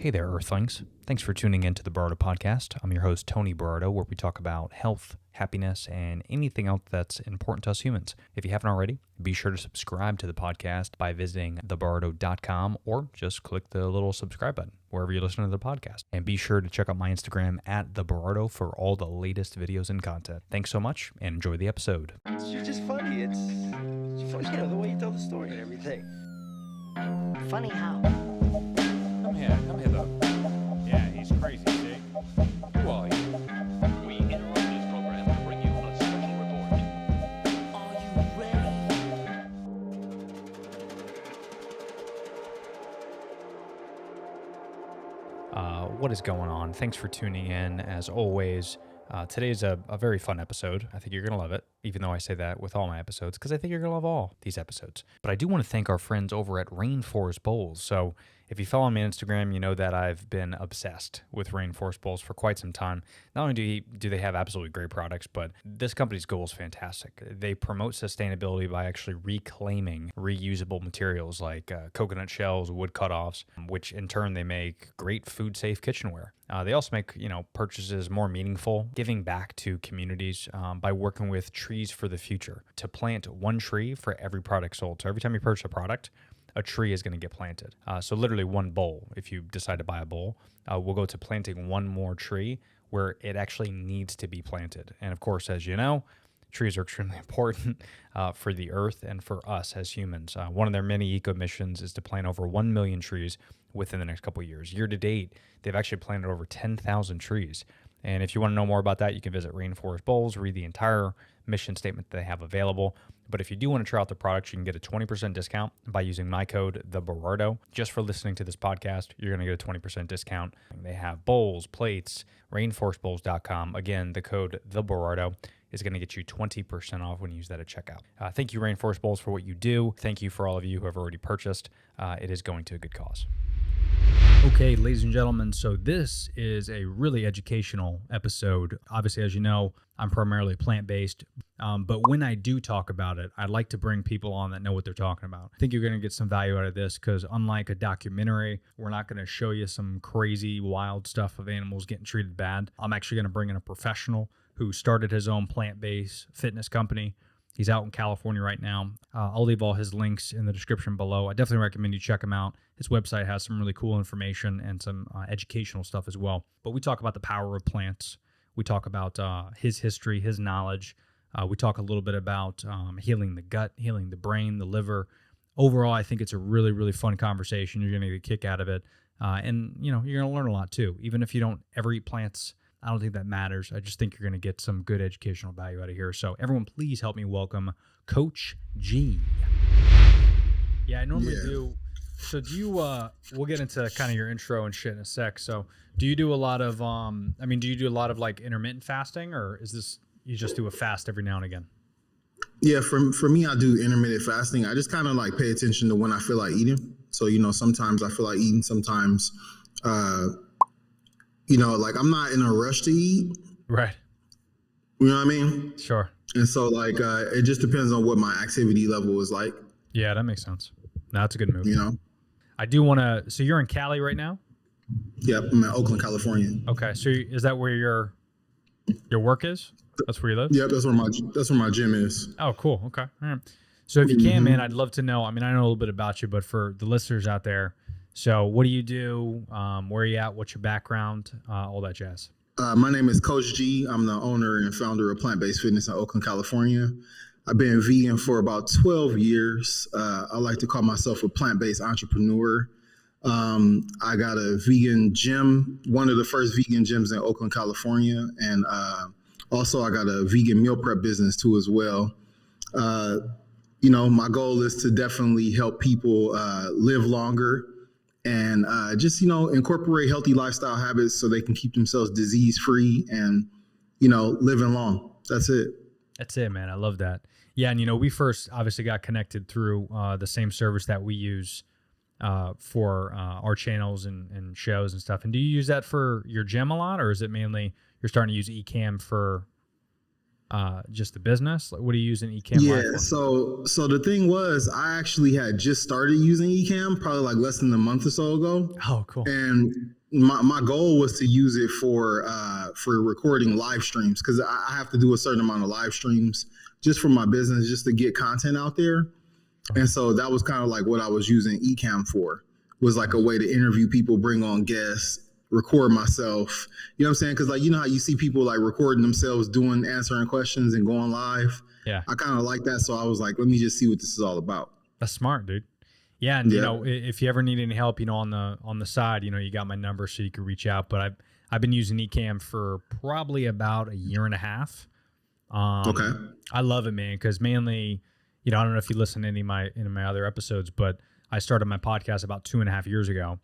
Hey there, Earthlings. Thanks for tuning in to the Bardo Podcast. I'm your host, Tony Bardo, where we talk about health, happiness, and anything else that's important to us humans. If you haven't already, be sure to subscribe to the podcast by visiting thebardo.com or just click the little subscribe button wherever you listen to the podcast. And be sure to check out my Instagram at thebardo for all the latest videos and content. Thanks so much and enjoy the episode. You're just funny. It's funny, the way you tell the story and everything. Funny how? Come here though. Yeah, he's crazy, see? Who are you? We interrupt this program to bring you a special report. Are you ready? What is going on? Thanks for tuning in. As always, today's a very fun episode. I think you're going to love it, even though I say that with all my episodes, because I think you're going to love all these episodes. But I do want to thank our friends over at Rainforest Bowls. So if you follow me on Instagram, you know that I've been obsessed with Rainforest Bowls for quite some time. Not only do they have absolutely great products, but this company's goal is fantastic. They promote sustainability by actually reclaiming reusable materials like coconut shells, wood cutoffs, which in turn they make great food-safe kitchenware. They also make purchases more meaningful, giving back to communities by working with Trees for the Future to plant one tree for every product sold. So every time you purchase a product, a tree is going to get planted. So literally one bowl, if you decide to buy a bowl, will go to planting one more tree where it actually needs to be planted. And of course, as you know, trees are extremely important for the earth and for us as humans. One of their many eco missions is to plant over 1 million trees within the next couple of years. Year to date, they've actually planted over 10,000 trees. And if you want to know more about that, you can visit Rainforest Bowls, read the entire mission statement that they have available. But if you do want to try out the products, you can get a 20% discount by using my code, TheBardo. Just for listening to this podcast, you're going to get a 20% discount. They have bowls, plates, rainforestbowls.com. Again, the code, TheBardo, is going to get you 20% off when you use that at checkout. Thank you, Rainforest Bowls, for what you do. Thank you for all of you who have already purchased. It is going to a good cause. Okay, ladies and gentlemen, so this is a really educational episode. Obviously, as you know, I'm primarily plant-based, but when I do talk about it, I like to bring people on that know what they're talking about. I think you're going to get some value out of this because unlike a documentary, we're not going to show you some crazy, wild stuff of animals getting treated bad. I'm actually going to bring in a professional who started his own plant-based fitness company. He's out in California right now. I'll leave all his links in the description below. I definitely recommend you check him out. His website has some really cool information and some educational stuff as well. But we talk about the power of plants. We talk about his history, his knowledge. We talk a little bit about healing the gut, healing the brain, the liver. Overall, I think it's a really, really fun conversation. You're going to get a kick out of it. And, you're going to learn a lot too. Even if you don't ever eat plants, I don't think that matters. I just think you're going to get some good educational value out of here. So everyone, please help me welcome Coach G. Yeah, I normally do. So do you, we'll get into kind of your intro and shit in a sec. So do you do a lot of, do you do a lot of like intermittent fasting, or is this, you just do a fast every now and again? Yeah, for me, I do intermittent fasting. I just kind of like pay attention to when I feel like eating. So, sometimes I feel like eating, sometimes, like I'm not in a rush to eat. Right. You know what I mean? Sure. And so like, it just depends on what my activity level is like. Yeah, that makes sense. No, that's a good move. I do want to, so you're in Cali right now? Yep. I'm in Oakland, California. Okay. So is that where your work is? That's where you live? Yep. That's where my gym is. Oh, cool. Okay. All right. So if you can, man, I'd love to know. I know a little bit about you, but for the listeners out there, so what do you do? Where are you at? What's your background? All that jazz. My name is Coach G. I'm the owner and founder of Plant-Based Fitness in Oakland, California. I've been vegan for about 12 years. I like to call myself a plant-based entrepreneur. I got a vegan gym, one of the first vegan gyms in Oakland, California. And also I got a vegan meal prep business too as well. My goal is to definitely help people live longer and just, incorporate healthy lifestyle habits so they can keep themselves disease-free and, living long. That's it. That's it, man. I love that. Yeah, and, we first obviously got connected through the same service that we use for our channels and shows and stuff. And do you use that for your gym a lot, or is it mainly you're starting to use Ecamm for just the business? Like, what do you use an Ecamm Live for? So the thing was, I actually had just started using Ecamm probably like less than a month or so ago. Oh, cool. And my goal was to use it for recording live streams, because I have to do a certain amount of live streams just for my business, just to get content out there. And so that was kind of like what I was using Ecamm for, was like a way to interview people, bring on guests, record myself. You know what I'm saying? Because like, you know how you see people like recording themselves answering questions and going live? Yeah. I kind of like that. So I was like, let me just see what this is all about. That's smart, dude. Yeah. And, you know, if you ever need any help, you know, on the side, you know, you got my number so you can reach out. But I've been using Ecamm for probably about a year and a half. Okay. I love it, man, because mainly, you know, I don't know if you listen to any of my other episodes, but I started my podcast about 2.5 years ago.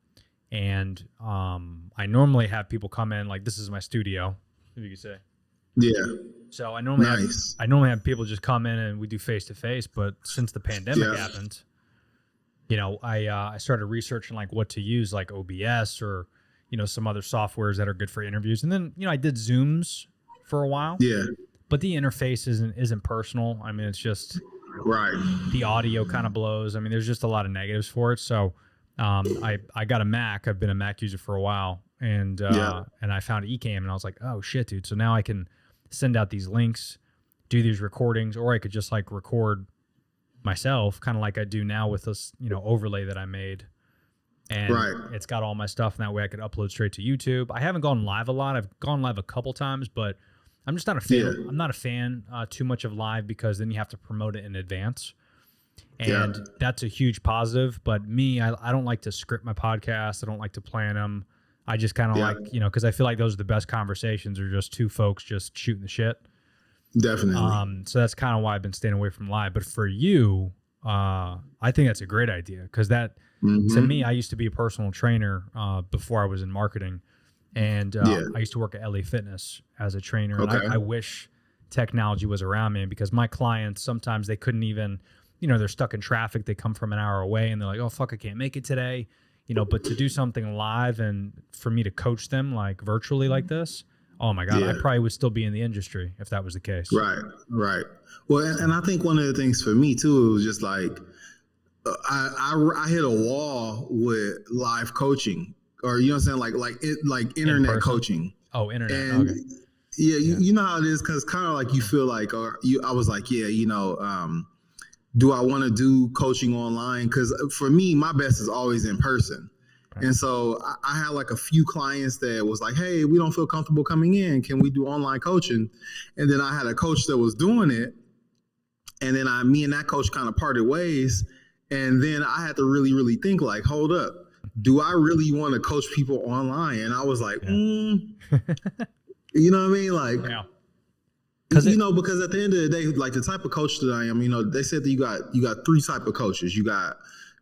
And I normally have people come in, like, this is my studio, if you could say. Yeah. So I normally have people just come in and we do face-to-face. But since the pandemic happened, you know, I started researching like what to use, like OBS or, you know, some other softwares that are good for interviews. And then, you know, I did Zooms for a while. Yeah. But the interface isn't personal. I mean, it's just the audio kind of blows. I mean, there's just a lot of negatives for it. So I got a Mac. I've been a Mac user for a while, and I found Ecamm, and I was like, oh shit, dude. So now I can send out these links, do these recordings, or I could just like record myself, kind of like I do now with this, you know, overlay that I made. And it's got all my stuff, and that way I could upload straight to YouTube. I haven't gone live a lot. I've gone live a couple times, but I'm just not a fan. I'm not a fan too much of live, because then you have to promote it in advance. And that's a huge positive. But me, I don't like to script my podcast. I don't like to plan them. I just kind of like, you know, because I feel like those are the best conversations, are just two folks just shooting the shit. Definitely. So that's kind of why I've been staying away from live. But for you, I think that's a great idea, because that, to me, I used to be a personal trainer before I was in marketing. And I used to work at LA Fitness as a trainer. Okay. And I wish technology was around, man, because my clients, sometimes they couldn't even, you know, they're stuck in traffic. They come from an hour away and they're like, oh, fuck, I can't make it today. You know, but to do something live and for me to coach them like virtually like this, oh my God, I probably would still be in the industry if that was the case. Right. Well, and I think one of the things for me too, it was just like, I hit a wall with live coaching, or, you know what I'm saying? Like internet coaching. Oh, internet. And okay. You know how it is, because kind of like you feel like, I was like, you know, do I want to do coaching online? Because for me, my best is always in person. Right. And so I had like a few clients that was like, hey, we don't feel comfortable coming in. Can we do online coaching? And then I had a coach that was doing it. And then me and that coach kind of parted ways. And then I had to really, really think like, hold up, do I really want to coach people online? And I was like, you know what I mean? Like, you know, because at the end of the day, like the type of coach that I am, you know, they said that you got three type of coaches. You got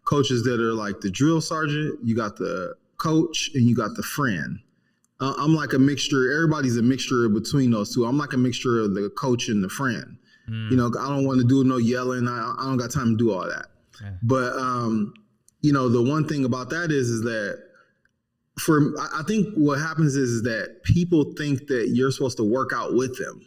coaches that are like the drill sergeant, you got the coach, and you got the friend. I'm like a mixture. Everybody's a mixture between those two. I'm like a mixture of the coach and the friend. You know, I don't want to do no yelling. I don't got time to do all that. Yeah. But, you know, the one thing about that is that I think what happens is that people think that you're supposed to work out with them.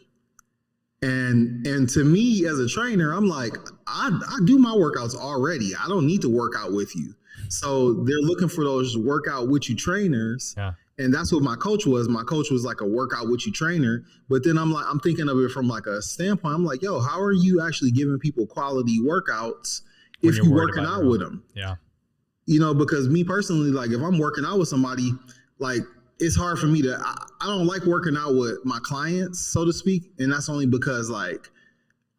And to me as a trainer, I'm like, I do my workouts already. I don't need to work out with you. So they're looking for those workout with you trainers. Yeah. And that's what my coach was. My coach was like a workout with you trainer. But then I'm thinking of it from like a standpoint. I'm like, yo, how are you actually giving people quality workouts if you're working out with them? Yeah. You know, because me personally, like if I'm working out with somebody, like it's hard for me to, I don't like working out with my clients, so to speak. And that's only because like,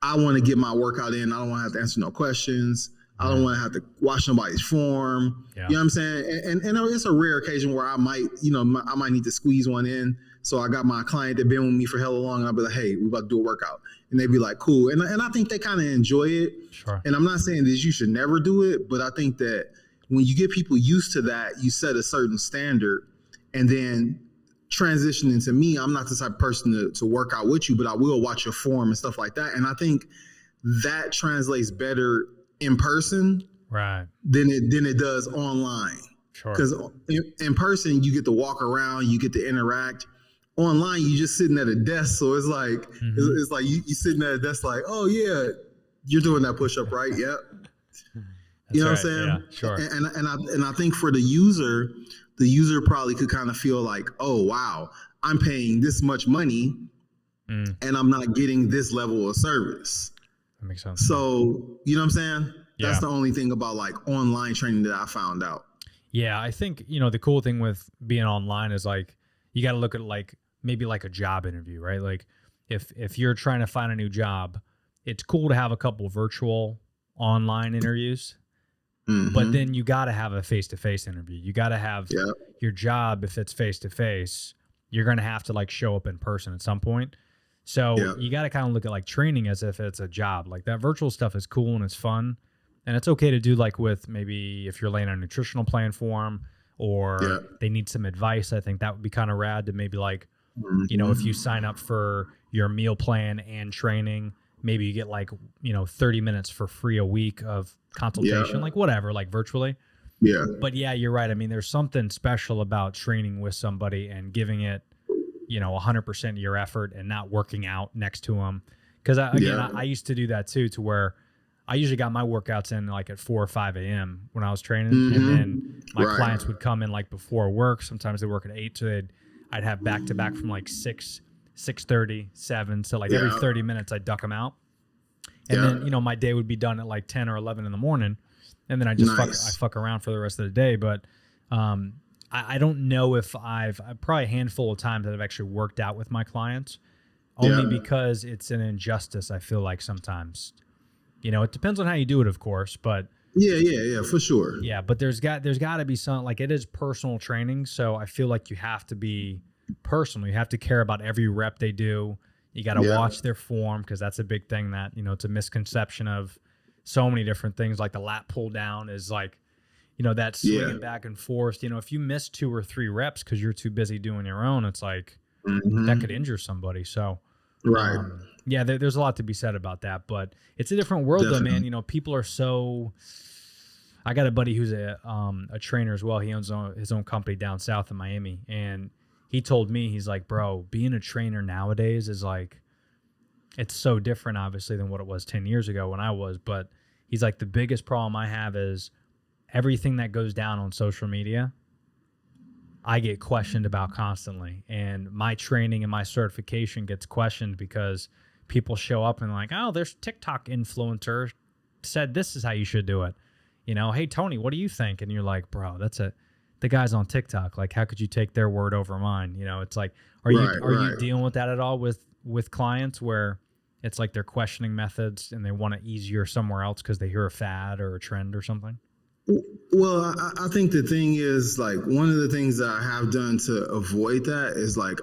I want to get my workout in. I don't want to have to answer no questions. I don't want to have to watch nobody's form. Yeah. You know what I'm saying? And it's a rare occasion where I might, you know, I might need to squeeze one in. So I got my client that been with me for hella long, and I'll be like, hey, we about to do a workout. And they'd be like, cool. And I think they kind of enjoy it. Sure. And I'm not saying that you should never do it, but I think that when you get people used to that, you set a certain standard. And then transitioning to me, I'm not the type of person to work out with you, but I will watch your form and stuff like that. And I think that translates better in person than it does online. Sure. Because in person, you get to walk around, you get to interact. online you just sitting at a desk, so it's like it's like you sitting at a desk like, oh yeah, you're doing that push up, right? Yep. You know what I'm saying? Yeah, sure. And I think for the user probably could kind of feel like, oh wow, I'm paying this much money and I'm not getting this level of service. That makes sense. So you know what I'm saying? Yeah. That's the only thing about like online training that I found out. Yeah, I think, the cool thing with being online is like you got to look at like maybe like a job interview, right? Like if you're trying to find a new job, it's cool to have a couple virtual online interviews, but then you got to have a face-to-face interview. You got to have your job. If it's face-to-face, you're going to have to like show up in person at some point. So you got to kind of look at like training as if it's a job. Like that virtual stuff is cool and it's fun. And it's okay to do like with maybe if you're laying a nutritional plan for them or they need some advice. I think that would be kind of rad to maybe like, if you sign up for your meal plan and training, maybe you get like, 30 minutes for free a week of consultation, like whatever, like virtually. Yeah. But yeah, you're right. I mean, there's something special about training with somebody and giving it, 100% of your effort and not working out next to them. Because I used to do that too, to where I usually got my workouts in like at 4 or 5 a.m. when I was training. And then my clients would come in like before work. Sometimes they work at 8. So I'd have back to back from like 6, 6:30, 7. So like every 30 minutes I'd duck them out. And then, my day would be done at like 10 or 11 in the morning. And then I just fuck around for the rest of the day. But I don't know if I've probably a handful of times that I've actually worked out with my clients only because it's an injustice. I feel like sometimes, it depends on how you do it, of course, but yeah, for sure. Yeah. But there's got to be some, like it is personal training. So I feel like you have to be personal. You have to care about every rep they do. You got to watch their form. Cause that's a big thing that, it's a misconception of so many different things. Like the lat pull down is like, that swinging back and forth, if you miss 2 or 3 reps because you're too busy doing your own, it's like that could injure somebody. So, there's a lot to be said about that, but it's a different world though, man. People are so, I got a buddy who's a trainer as well. He owns his own company down south in Miami. And he told me, he's like, bro, being a trainer nowadays is like, it's so different obviously than what it was 10 years ago when I was, but he's like, the biggest problem I have is everything that goes down on social media, I get questioned about constantly. And my training and my certification gets questioned because people show up and like, oh, there's TikTok influencer said this is how you should do it. Hey, Tony, what do you think? And you're like, bro, the guy's on TikTok. Like, how could you take their word over mine? It's like, are you dealing with that at all with clients where it's like they're questioning methods and they want it easier somewhere else because they hear a fad or a trend or something? Well, I think the thing is like one of the things that I have done to avoid that is like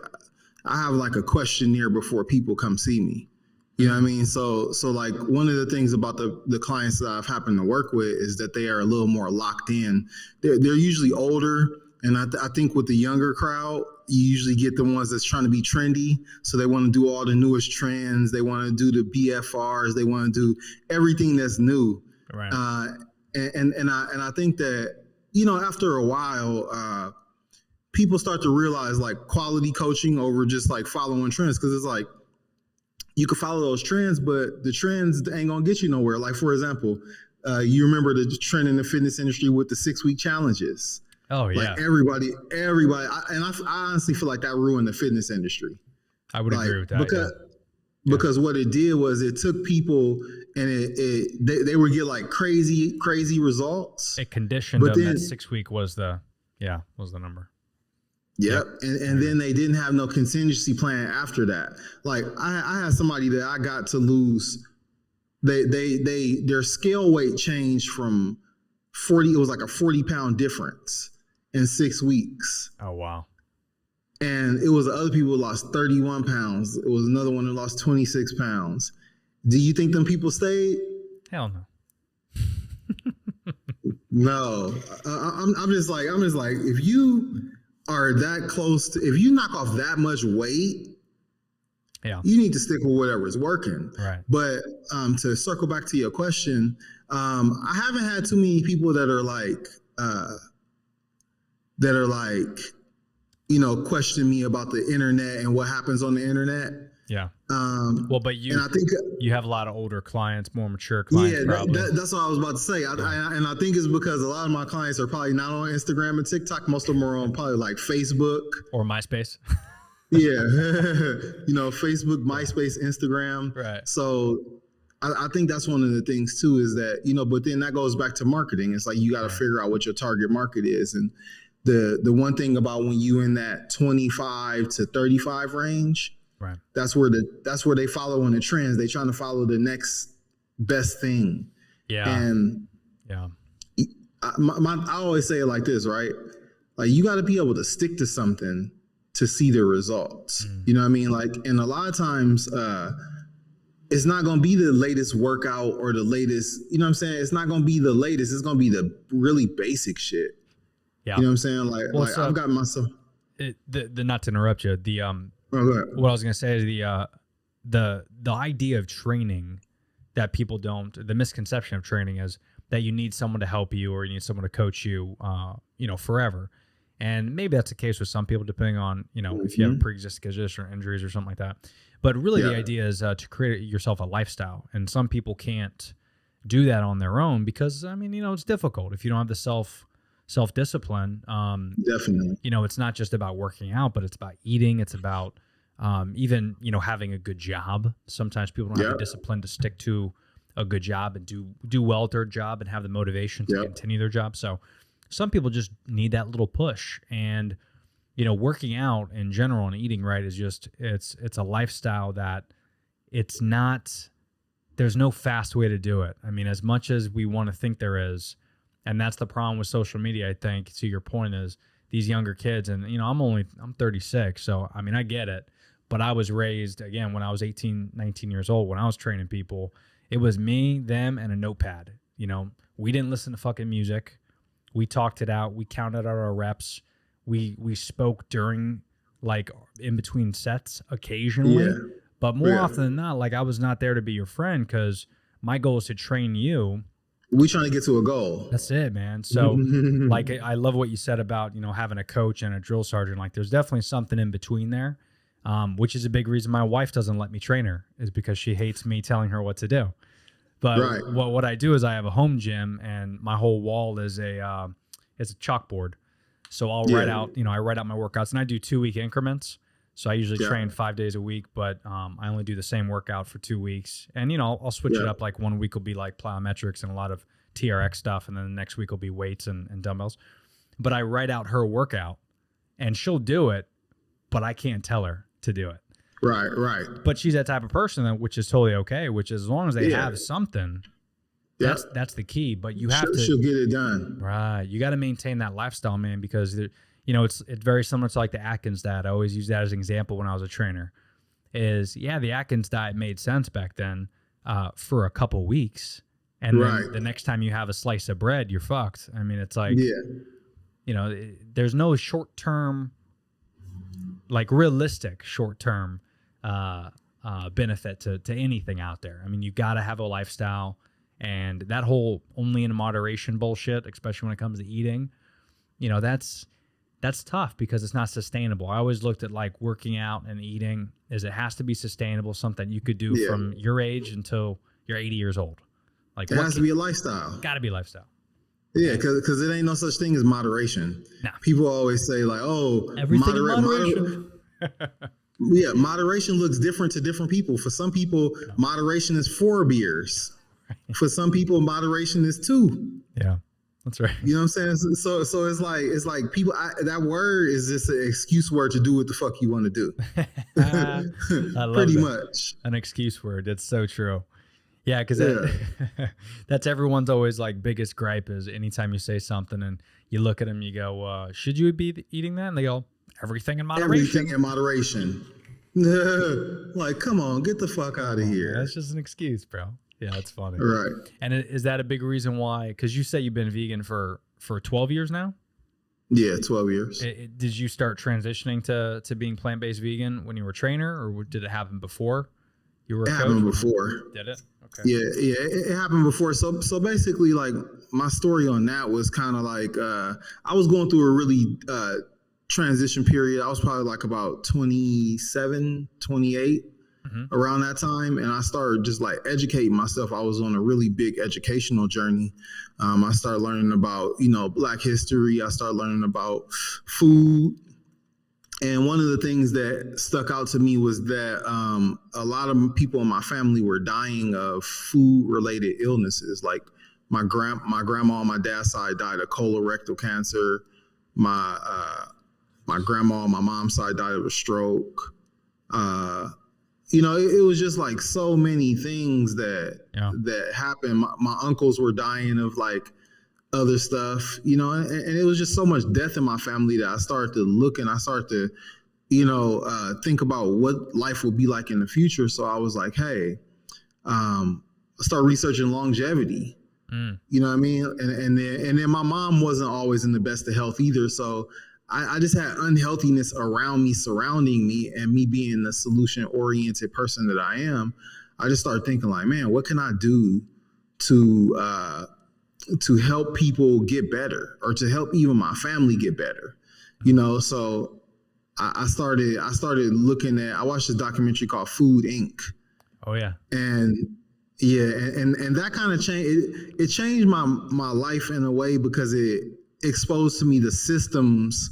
I have like a questionnaire before people come see me. You know what I mean? So like one of the things about the clients that I've happened to work with is that they are a little more locked in. They're usually older. And I think with the younger crowd, you usually get the ones that's trying to be trendy. So they want to do all the newest trends. They want to do the BFRs. They want to do everything that's new. Right. And I think that, after a while, people start to realize like quality coaching over just like following trends. Cause it's like, you can follow those trends, but the trends ain't gonna get you nowhere. Like for example, you remember the trend in the fitness industry with the 6-week challenges. Oh yeah. Like everybody, I honestly feel like that ruined the fitness industry. I would agree with that. Because what it did was it took people and they would get like crazy results. It conditioned them that 6 week was the number. Yep. And then they didn't have no contingency plan after that. Like I had somebody that I got to lose. Their scale weight changed from 40. It was like a 40-pound difference in 6 weeks. Oh, wow. And it was other people who lost 31 pounds. It was another one who lost 26 pounds. Do you think them people stayed? Hell no. No. I'm just like, if you are that close to, if you knock off that much weight, you need to stick with whatever's working. Right. But to circle back to your question, I haven't had too many people that are like question me about the internet and what happens on the internet. Yeah. Well, But and I think you have a lot of older clients, more mature clients, probably. that's what I was about to say. And I think it's because a lot of my clients are probably not on Instagram and TikTok. Most of them are on probably like Facebook or MySpace. Yeah, Facebook, MySpace, Instagram. Right. So I think that's one of the things too is that, but then that goes back to marketing. It's like you got to figure out what your target market is. And the one thing about when you in that 25 to 35 range, right, that's where they follow in the trends. They trying to follow the next best thing. Yeah. And yeah, I always say it like this, right? Like you got to be able to stick to something to see the results. You know what I mean? Like, and a lot of times, it's not going to be the latest workout or the latest, you know what I'm saying? It's not going to be the latest. It's going to be the really basic shit. Yeah. You know what I'm saying? Like I've got myself. The not to interrupt you. The go ahead. What I was gonna say is the idea of training that people don't. The misconception of training is that you need someone to help you or you need someone to coach you. Forever. And maybe that's the case with some people, depending on if you have pre-existing conditions or injuries or something like that. But really, the idea is to create yourself a lifestyle, and some people can't do that on their own because it's difficult if you don't have the self-discipline. Definitely. It's not just about working out, but it's about eating. It's about even having a good job. Sometimes people don't have the discipline to stick to a good job and do well at their job and have the motivation to continue their job. So some people just need that little push. And working out in general and eating right is just it's a lifestyle that it's not. There's no fast way to do it. I mean, as much as we want to think there is. And that's the problem with social media, I think, to your point, is these younger kids. And, I'm 36, so, I get it. But I was raised, again, when I was 18, 19 years old, when I was training people, it was me, them, and a notepad. We didn't listen to fucking music. We talked it out. We counted out our reps. We spoke during, like, in between sets occasionally. Yeah. But more often than not, like, I was not there to be your friend because my goal is to train you. We trying to get to a goal. That's it, man. So like, I love what you said about, having a coach and a drill sergeant. Like there's definitely something in between there, which is a big reason my wife doesn't let me train her, is because she hates me telling her what to do. But what I do is I have a home gym and my whole wall is a chalkboard. So I'll write out, I write out my workouts and I do 2-week increments. So I usually train 5 days a week, but I only do the same workout for 2 weeks. And, I'll switch it up. Like 1 week will be like plyometrics and a lot of TRX stuff. And then the next week will be weights and dumbbells. But I write out her workout and she'll do it, but I can't tell her to do it. Right. But she's that type of person, which is totally okay, which is as long as they have something, that's the key. But you have she'll get it done. Right. You got to maintain that lifestyle, man, because it's very similar to like the Atkins diet. I always use that as an example when I was a trainer. The Atkins diet made sense back then for a couple weeks. And then the next time you have a slice of bread, you're fucked. It's like, there's no short-term, like realistic short-term benefit to anything out there. You got to have a lifestyle, and that whole only in moderation bullshit, especially when it comes to eating, that's tough because it's not sustainable. I always looked at like working out and eating is it has to be sustainable, something you could do from your age until you're 80 years old. Like it has to be a lifestyle. Got to be a lifestyle. Yeah, because it ain't no such thing as moderation. No. People always say like, "Oh, everything in moderation." Moderation looks different to different people. For some people, moderation is 4 beers. For some people, moderation is 2. Yeah. That's right. You know what I'm saying? So it's like people. that word is just an excuse word to do what the fuck you want to do. I love Pretty it. much An excuse word. It's so true. Yeah, because that's everyone's always like biggest gripe is anytime you say something and you look at them, you go, "Should you be eating that?" And they go, "Everything in moderation." Everything in moderation. Like, come on, get the fuck out of here. That's just an excuse, bro. Yeah, that's funny. Right. And is that a big reason why? Because you say you've been vegan for 12 years now? Yeah, 12 years. Did you start transitioning to being plant-based vegan when you were a trainer, or did it happen before you were a coach? It happened before. Did it? Okay. Yeah, it happened before. So basically, like, my story on that was kind of like I was going through a really transition period. I was probably like about 27, 28 around that time. And I started just like educating myself. I was on a really big educational journey. I started learning about, Black history. I started learning about food. And one of the things that stuck out to me was that a lot of people in my family were dying of food-related illnesses. Like my grandma on my dad's side died of colorectal cancer. My grandma on my mom's side died of a stroke. It was just like so many things that happened. My uncles were dying of like other stuff, and it was just so much death in my family that I started to look and I started to, think about what life will be like in the future. So I was like, hey, start researching longevity. You know what I mean? And then my mom wasn't always in the best of health either. So I just had unhealthiness around me, surrounding me, and me being the solution-oriented person that I am. I just started thinking like, man, what can I do to help people get better, or to help even my family get better? So I started looking at, I watched this documentary called Food Inc. Oh yeah. And that kind of changed, it changed my life in a way, because it exposed to me the systems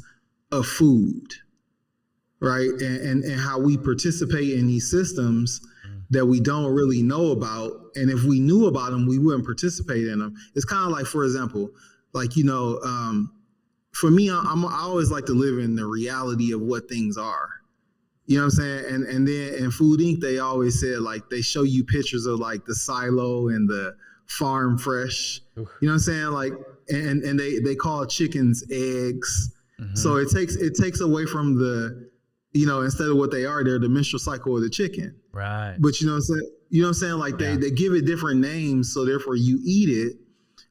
of food, right? And how we participate in these systems that we don't really know about. And if we knew about them, we wouldn't participate in them. It's kind of like, for example, like, for me, I always like to live in the reality of what things are. You know what I'm saying? And then in Food Inc., they always said, like, they show you pictures of like the silo and the farm fresh. Oof. You know what I'm saying? Like, and they call chickens eggs. So it takes away from the, instead of what they are, they're the menstrual cycle of the chicken. Right. But you know what I'm saying? Like they give it different names, so therefore you eat it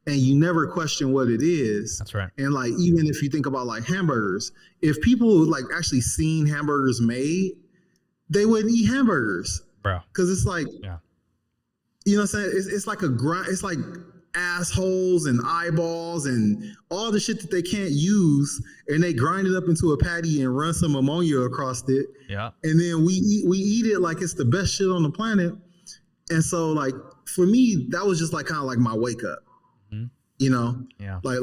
and you never question what it is. That's right. And like, even if you think about like hamburgers, if people like actually seen hamburgers made, they wouldn't eat hamburgers. Bro. Cause it's like, you know what I'm saying? It's like a grind. It's like assholes and eyeballs and all the shit that they can't use, and they grind it up into a patty and run some ammonia across it. Yeah. And then we eat it like it's the best shit on the planet. And so like, for me, that was just like kind of like my wake up. Yeah. Like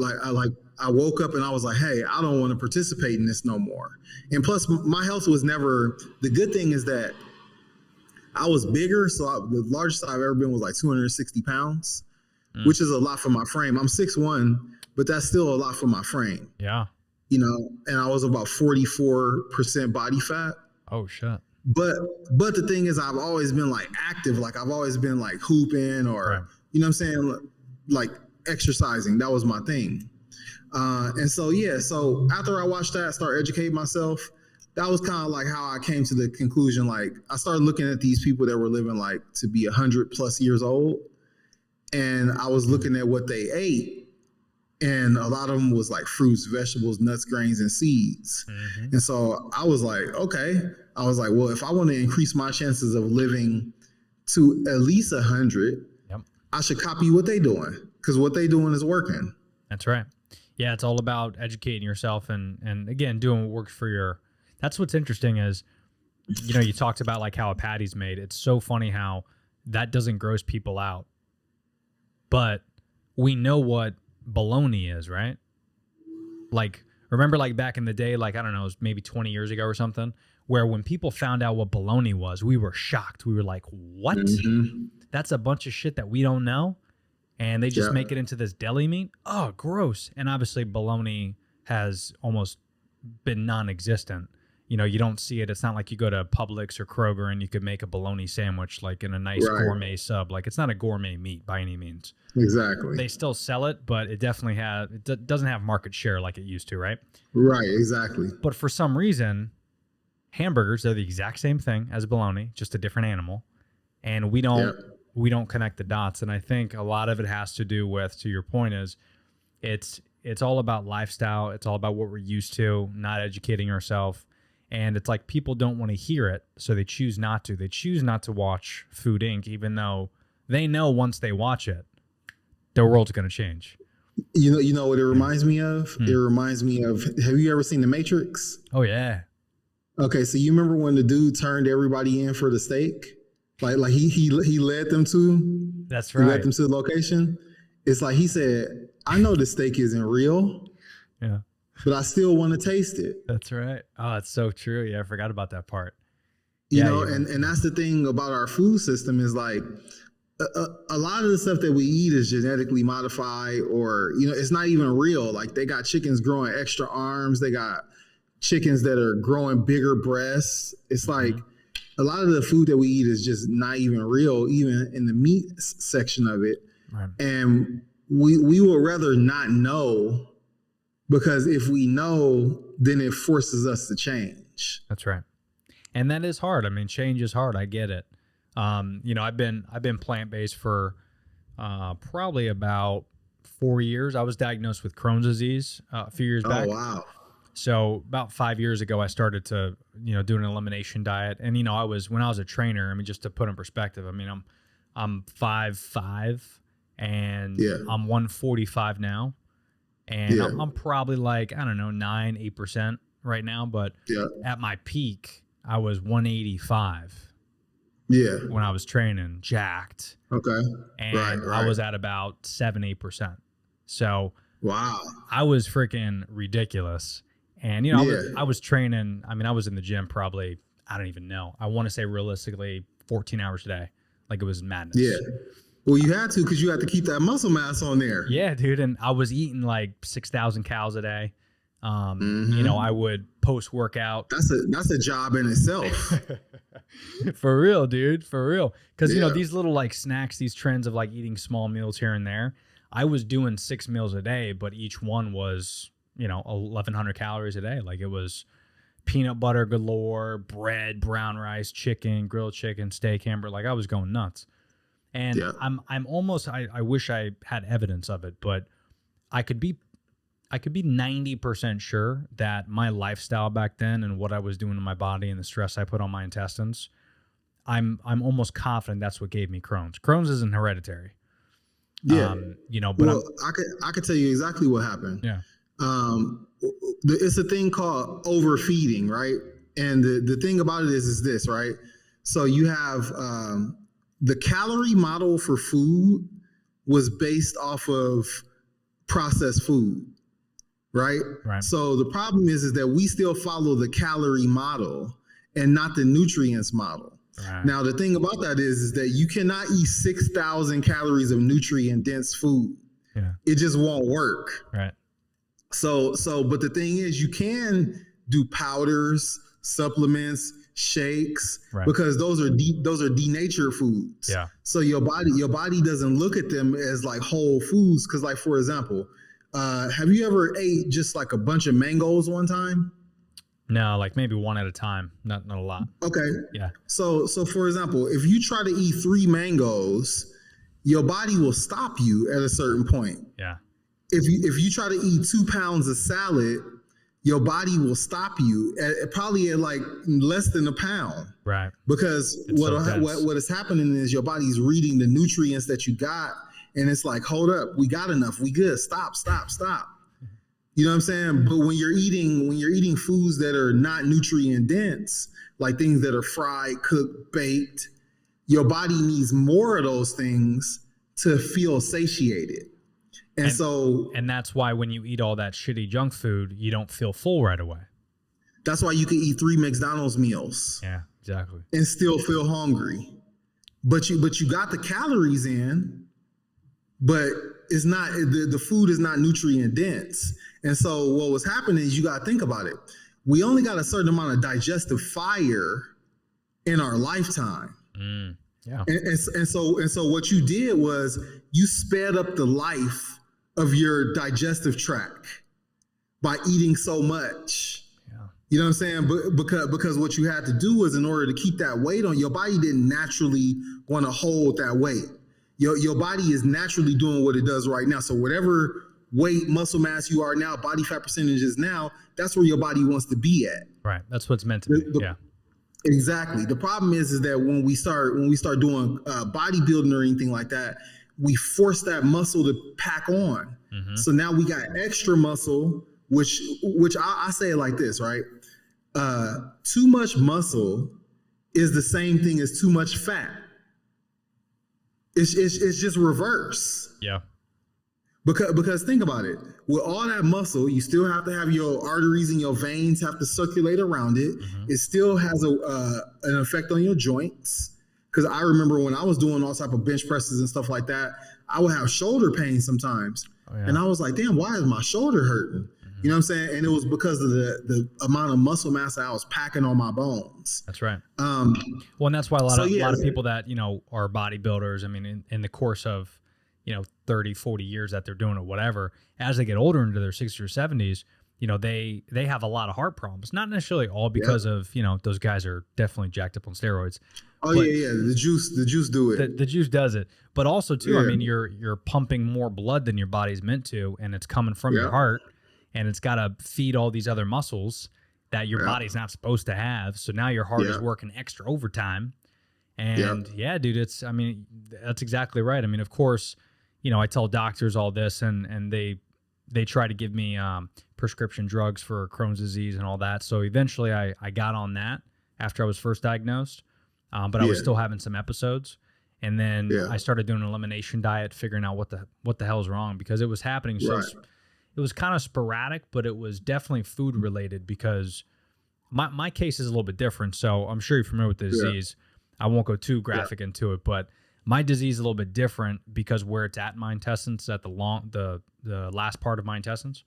I woke up and I was like, hey, I don't want to participate in this no more. And plus my health was never, the good thing is that I was bigger. So the largest I've ever been was like 260 pounds, which is a lot for my frame. I'm 6'1", but that's still a lot for my frame. Yeah. And I was about 44% body fat. Oh shit. But the thing is, I've always been like active. Like I've always been like hooping or, right. You know what I'm saying? Like exercising. That was my thing. And so, so after I watched that, start educating myself, that was kind of like how I came to the conclusion. Like I started looking at these people that were living like to be 100+ years old. And I was looking at what they ate. And a lot of them was like fruits, vegetables, nuts, grains, and seeds. And so I was like, okay. I was like, well, if I want to increase my chances of living to at least 100, I should copy what they doing, because what they doing is working. That's right. Yeah, it's all about educating yourself and again, doing what works for your. That's what's interesting is, you talked about like how a patty's made. It's so funny how that doesn't gross people out. But we know what bologna is, right? Like, remember like back in the day, like, I don't know, it was maybe 20 years ago or something, where when people found out what bologna was, we were shocked. We were like, what? That's a bunch of shit that we don't know. And they just make it into this deli meat. Oh, gross. And obviously bologna has almost been non-existent. You don't see it. It's not like you go to Publix or Kroger and you could make a bologna sandwich like in a nice gourmet sub. Like it's not a gourmet meat by any means. Exactly. They still sell it, but it definitely doesn't have market share like it used to, right? Right, exactly. But for some reason, hamburgers are the exact same thing as bologna, just a different animal. And we don't connect the dots. And I think a lot of it has to do with, to your point, is it's all about lifestyle. It's all about what we're used to, not educating ourselves. And it's like people don't want to hear it, so they choose not to. They choose not to watch Food Inc., even though they know once they watch it, their world's going to change. You know what it reminds me of? It reminds me of, have you ever seen The Matrix? Oh yeah. Okay, so you remember when the dude turned everybody in for the steak? Like he led them to That's he led right. them to the location. It's like he said, I know the steak isn't real, Yeah. but I still want to taste it. That's right. Oh, it's so true. Yeah, I forgot about that part. You Yeah, know, you're right. and that's the thing about our food system is like a lot of the stuff that we eat is genetically modified, or it's not even real. Like they got chickens growing extra arms, they got chickens that are growing bigger breasts. It's like a lot of the food that we eat is just not even real, even in the meat section of it. Right. And we would rather not know, because if we know, then it forces us to change. That's right. And that is hard. I mean, change is hard. I get it. I've been plant-based for probably about 4 years. I was diagnosed with Crohn's disease a few years back. Oh, wow. So about 5 years ago, I started to, do an elimination diet. And, when I was a trainer, I mean, just to put in perspective, I mean, I'm 5'5", and I'm 145 now. And I'm probably like, I don't know, 8% right now. But at my peak, I was 185 when I was training, jacked. Okay. And Right. I was at about 7-8%. So Wow. I was freaking ridiculous. And, I was training. I mean, I was in the gym probably, I don't even know. I want to say realistically 14 hours a day. Like it was madness. Yeah. Well, you had to, because you had to keep that muscle mass on there. Yeah, dude. And I was eating like 6,000 calories a day. I would post workout. That's a job in itself. For real, dude. For real. Because, these little like snacks, these trends of like eating small meals here and there, I was doing 6 meals a day, but each one was, 1,100 calories a day. Like it was peanut butter galore, bread, brown rice, chicken, grilled chicken, steak, hamburger. Like I was going nuts. And I'm almost, I wish I had evidence of it, but I could be 90% sure that my lifestyle back then and what I was doing to my body and the stress I put on my intestines, I'm almost confident that's what gave me Crohn's. Crohn's isn't hereditary. Yeah. But I could tell you exactly what happened. Yeah. It's a thing called overfeeding, right? And the thing about it is this, right? So you have the calorie model for food was based off of processed food, right? Right. So the problem is that we still follow the calorie model and not the nutrients model. Right. Now, the thing about that is that you cannot eat 6,000 calories of nutrient dense food. Yeah. It just won't work. Right. So, but the thing is, you can do powders, supplements, shakes, because those are denatured foods. Yeah. So your body doesn't look at them as like whole foods. Because, like, for example, have you ever ate just like a bunch of mangoes one time? No, like maybe one at a time, not a lot. Okay. Yeah. So for example, if you try to eat 3 mangoes, your body will stop you at a certain point. Yeah. If you try to eat 2 pounds of salad, your body will stop you at probably at like less than a pound. Right. Because It's what is happening is your body's reading the nutrients that you got, and it's like, hold up, we got enough, we good, stop. You know what I'm saying? But when you're eating foods that are not nutrient dense, like things that are fried, cooked, baked, your body needs more of those things to feel satiated. And that's why when you eat all that shitty junk food, you don't feel full right away. That's why you can eat 3 McDonald's meals. Yeah, exactly. And still feel hungry. But you got the calories in, but it's not, the food is not nutrient dense. And so what was happening is, you got to think about it. We only got a certain amount of digestive fire in our lifetime. Yeah. And so what you did was you sped up the life of your digestive tract by eating so much. Yeah. You know what I'm saying? Because what you had to do was, in order to keep that weight on, your body didn't naturally want to hold that weight. Your body is naturally doing what it does right now. So whatever weight, muscle mass you are now, body fat percentage is now, that's where your body wants to be at. Right. That's what's meant to be. Yeah. Exactly. The problem is that when we start doing bodybuilding or anything like that, we force that muscle to pack on. So now we got extra muscle, which I say it like this, right? Too much muscle is the same thing as too much fat. It's just reverse. Yeah. Because think about it, with all that muscle, you still have to have your arteries and your veins have to circulate around it. It still has an effect on your joints. Because I remember when I was doing all type of bench presses and stuff like that, I would have shoulder pain sometimes. And I was like, damn, why is my shoulder hurting? You know what I'm saying? And it was because of the amount of muscle mass that I was packing on my bones. That's right. Well, and that's why a lot of people that, are bodybuilders, I mean, in the course of, 30, 40 years that they're doing it, whatever, as they get older into their 60s or 70s, they have a lot of heart problems. Not necessarily all because of, those guys are definitely jacked up on steroids. Oh, but yeah. The juice do it. The juice does it. But also, too, I mean, you're pumping more blood than your body's meant to, and it's coming from your heart, and it's got to feed all these other muscles that your body's not supposed to have. So now your heart is working extra overtime. And dude, that's exactly right. I mean, of course, I tell doctors all this, and they try to give me prescription drugs for Crohn's disease and all that. So eventually I got on that after I was first diagnosed, but I was still having some episodes. And then I started doing an elimination diet, figuring out what the hell's wrong, because it was happening. So it was kind of sporadic, but it was definitely food related, because my case is a little bit different. So I'm sure you're familiar with the disease. I won't go too graphic into it, but my disease is a little bit different because where it's at in my intestines, at the last part of my intestines.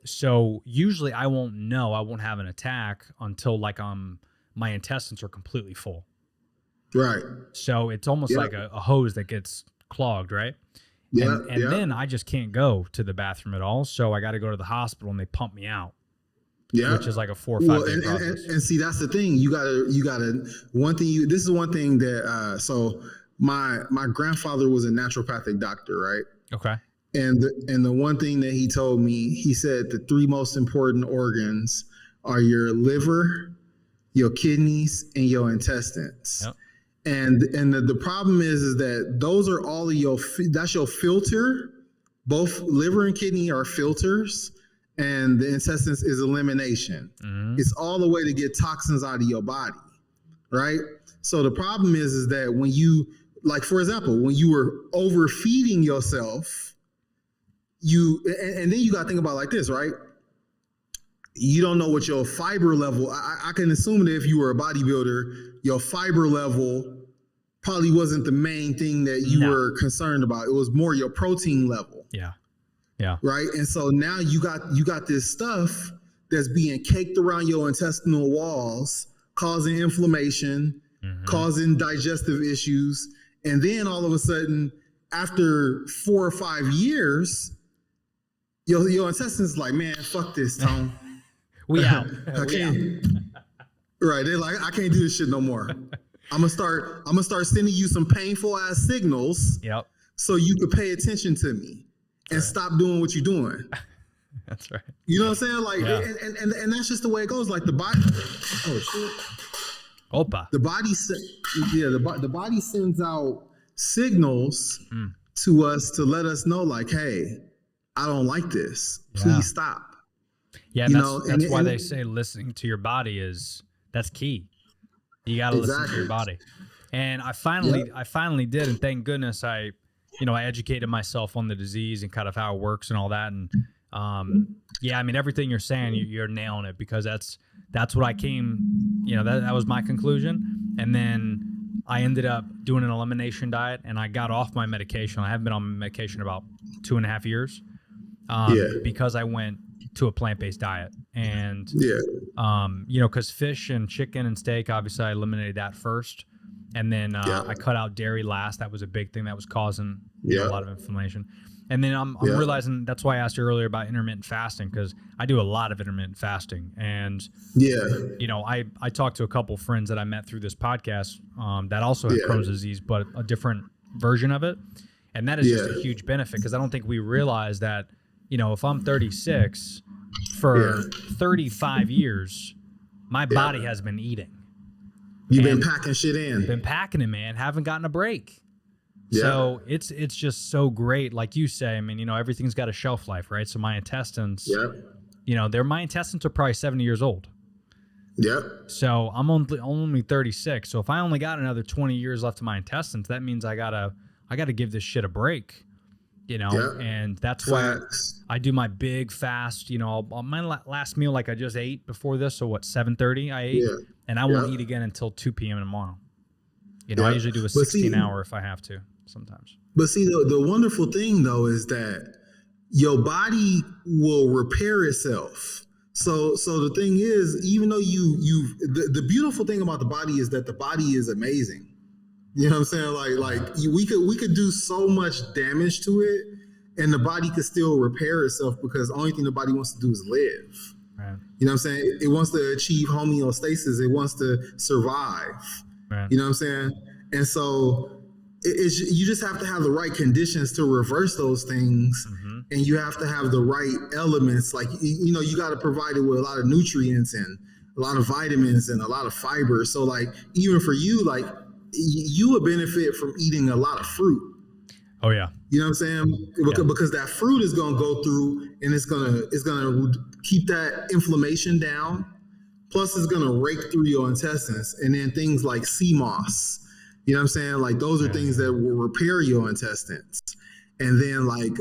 So usually I won't have an attack until my intestines are completely full. Right. So it's almost like a hose that gets clogged, right? And then I just can't go to the bathroom at all. So I got to go to the hospital and they pump me out. Which is like a 4 or 5 day process. And see, that's the thing. You gotta this is one thing that so my grandfather was a naturopathic doctor, right? Okay. And the one thing that he told me, he said the 3 most important organs are your liver, your kidneys, and your intestines. Yep. And the problem is that those are all of that's your filter. Both liver and kidney are filters. And the intestines is elimination. It's all the way to get toxins out of your body, right? So the problem is that when you, like, for example, when you were overfeeding yourself, and then you got to think about it like this, right? You don't know what your fiber level, I can assume that if you were a bodybuilder, your fiber level probably wasn't the main thing that you were concerned about. It was more your protein level. Yeah. Right. And so now you got this stuff that's being caked around your intestinal walls, causing inflammation, causing digestive issues. And then all of a sudden, after 4 or 5 years, your intestines like, man, fuck this, Tom. We out. I can't. Right. They're like, I can't do this shit no more. I'm gonna start sending you some painful ass signals. Yep. So you can pay attention to me. And stop doing what you're doing. That's right. You know what I'm saying? Like, and that's just the way it goes. Like the body. Oh shit. Opa. The body. The body sends out signals to us to let us know, like, hey, I don't like this. Please stop. Yeah, that's why they say listening to your body that's key. You got to listen to your body. And I finally did, and thank goodness I educated myself on the disease and kind of how it works and all that. And I mean, everything you're saying, you're nailing it, because that's what I came, that was my conclusion. And then I ended up doing an elimination diet, and I got off my medication. I haven't been on medication about 2.5 years because I went to a plant-based diet. And, because fish and chicken and steak, obviously I eliminated that first. And then I cut out dairy last. That was a big thing that was causing a lot of inflammation. And then I'm realizing, that's why I asked you earlier about intermittent fasting, because I do a lot of intermittent fasting. And, I talked to a couple friends that I met through this podcast that also have Crohn's disease, but a different version of it. And that is just a huge benefit, because I don't think we realize that, if I'm 36, for 35 years, my body has been eating. You've been packing shit in. Been packing it, man. Haven't gotten a break. So it's just so great. Like you say, I mean, everything's got a shelf life, right? So my intestines, my intestines are probably 70 years old. Yep. So I'm only 36. So if I only got another 20 years left in my intestines, that means I gotta give this shit a break, and that's why I do my big fast, my last meal, like I just ate before this. So 7:30 I ate, and I won't eat again until 2 p.m. tomorrow. I usually do a 16-hour if I have to sometimes. But see, the wonderful thing though is that your body will repair itself. So the thing is, even though the beautiful thing about the body is that the body is amazing. You know what I'm saying? We could do so much damage to it, and the body could still repair itself because the only thing the body wants to do is live. Right. You know what I'm saying? It wants to achieve homeostasis. It wants to survive. Right. You know what I'm saying? And so you just have to have the right conditions to reverse those things. Mm-hmm. And you have to have the right elements. Like, you got to provide it with a lot of nutrients and a lot of vitamins and a lot of fiber. So like, even for you, like you would benefit from eating a lot of fruit. Oh yeah. You know what I'm saying? Because that fruit is going to go through and it's going to keep that inflammation down. Plus it's going to rake through your intestines. And then things like sea moss, you know what I'm saying? Like those are things that will repair your intestines. And then like,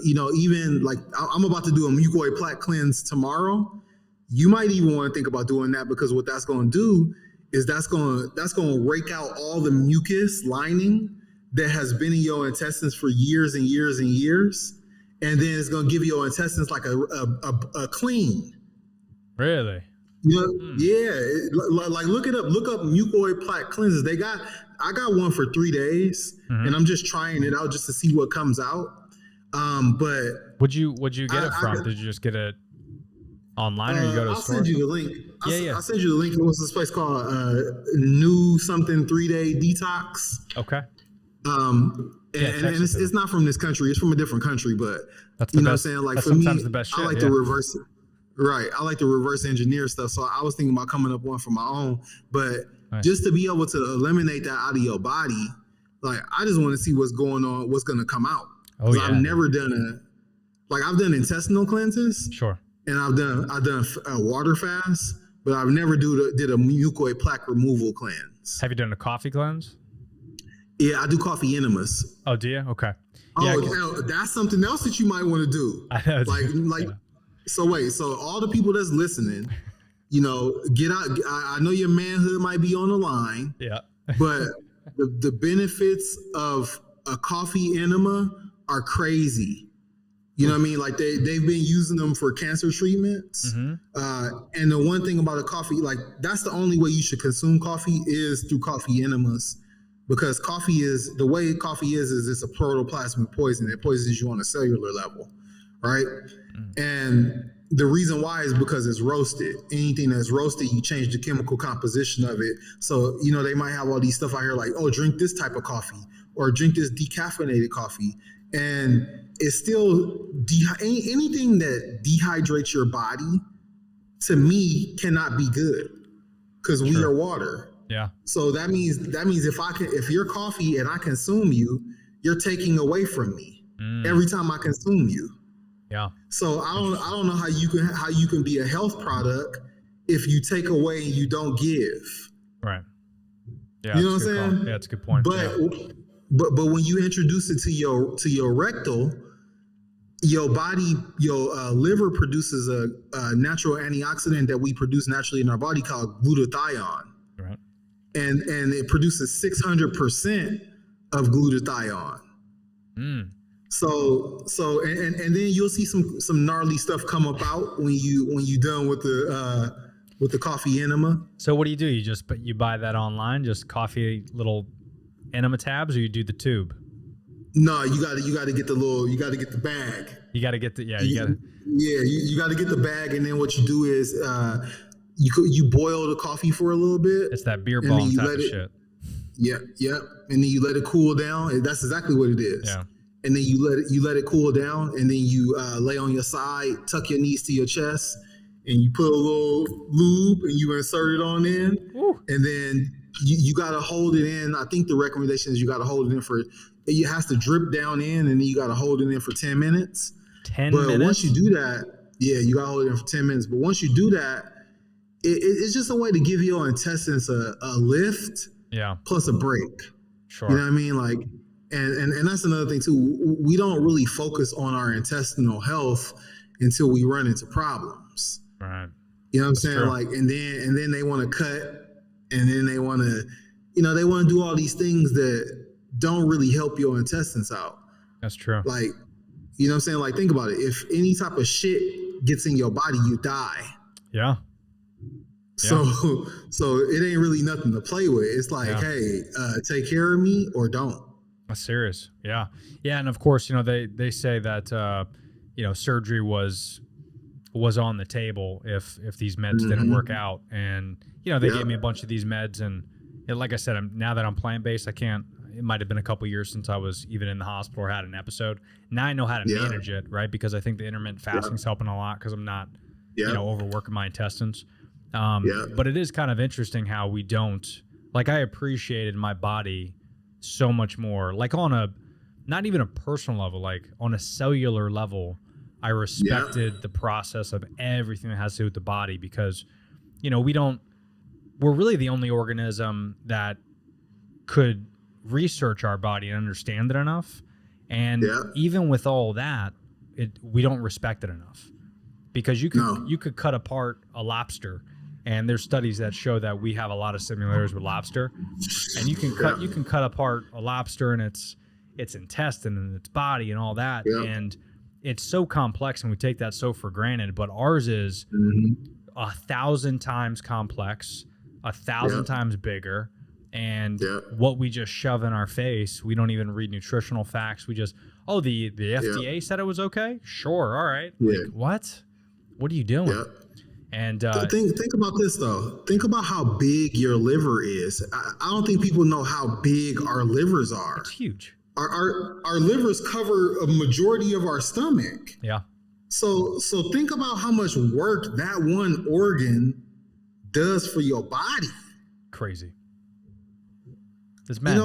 even like I'm about to do a mucoid plaque cleanse tomorrow. You might even want to think about doing that because what that's going to do is that's going to rake out all the mucus lining that has been in your intestines for years and years and years. And then it's going to give your intestines like a clean. Really? Yeah. Like look up mucoid plaque cleanses. I got one for 3 days and I'm just trying it out just to see what comes out. But would you get it from? Did you just get it online or you go to a store? I'll send you the link. I'll send you the link. It was this place called New Something 3-Day Detox. Okay. It's not from this country. It's from a different country, but that's you know best, what I'm saying? Like that's for me, sometimes the best shit, I like to reverse it. Right. I like to reverse engineer stuff. So I was thinking about coming up one for my own, but just to be able to eliminate that out of your body, like I just want to see what's going on, what's going to come out. Oh yeah. I've never done I've done intestinal cleanses. Sure. And I've done a water fast, but I've never did a mucoid plaque removal cleanse. Have you done a coffee cleanse? Yeah, I do coffee enemas. Oh, do you? Okay. Oh, that's something else that you might want to do. I know. So all the people that's listening, get out. I know your manhood might be on the line. Yeah. But the benefits of a coffee enema are crazy. You know what I mean? Like they've been using them for cancer treatments. Mm-hmm. And the one thing about a coffee, like that's the only way you should consume coffee is through coffee enemas, because the way coffee is it's a protoplasmic poison. It poisons you on a cellular level, right? Mm-hmm. And the reason why is because it's roasted. Anything that's roasted, you change the chemical composition of it. So, they might have all these stuff out here like, oh, drink this type of coffee or drink this decaffeinated coffee. And it's still anything that dehydrates your body, to me, cannot be good because we are water. Yeah. So that means if you're coffee and I consume you, you're taking away from me every time I consume you. Yeah. So I don't know how you can be a health product if you take away and you don't give. Right. Yeah. You know what I'm saying? Yeah, that's a good point. But when you introduce it to your rectal, your body, your liver produces a natural antioxidant that we produce naturally in our body called glutathione. Right. And it produces 600% of glutathione. Mm. So then you'll see some gnarly stuff come about when you done with the coffee enema. So what do? You buy that online, just coffee little enema tabs, or you do the tube? No, you got to get the bag. You got to get you got to get the bag, and then what you do is you boil the coffee for a little bit. It's that beer bong type of shit. Yep, and then you let it cool down. That's exactly what it is. Yeah. And then you let it cool down, and then you lay on your side, tuck your knees to your chest, and you put a little lube and you insert it on in. Woo. And then you got to hold it in. I think the recommendation is you got to hold it in for it has to drip down in, and then you got to hold it in for 10 minutes. 10 but minutes? Once you do that, yeah, you got to hold it in for 10 minutes. But once you do that, it's just a way to give your intestines a lift, plus a break. Sure. You know what I mean? Like, and that's another thing too. We don't really focus on our intestinal health until we run into problems. Right. You know what I'm saying? True. Like, and then they want to cut, and then they want to, they want to do all these things that don't really help your intestines out. That's true. Like, you know what I'm saying? Like, think about it. If any type of shit gets in your body, you die. Yeah. So it ain't really nothing to play with. It's like, hey, take care of me or don't. That's serious. Yeah. Yeah. And of course, they say that, surgery was on the table if these meds didn't work out. And, they gave me a bunch of these meds. And like I said, now that I'm plant-based, it might've been a couple years since I was even in the hospital or had an episode. Now I know how to manage it, right? Because I think the intermittent fasting is helping a lot because I'm not, overworking my intestines. But it is kind of interesting how we don't, like, I appreciated my body so much more, like on not even a personal level, like on a cellular level, I respected the process of everything that has to do with the body because, we're really the only organism that could research our body and understand it enough. And even with all that, we don't respect it enough because you could cut apart a lobster. And there's studies that show that we have a lot of similarities with lobster, and you can cut apart a lobster and its intestine and its body and all that, and it's so complex, and we take that so for granted. But ours is 1,000 times complex, 1,000 times bigger, and what we just shove in our face, we don't even read nutritional facts. We just the FDA said it was okay. Sure, all right. Like, what? What are you doing? And think about this though. Think about how big your liver is. I don't think people know how big our livers are. It's huge. Our livers cover a majority of our stomach. Yeah. So think about how much work that one organ does for your body. Crazy. It's mad. And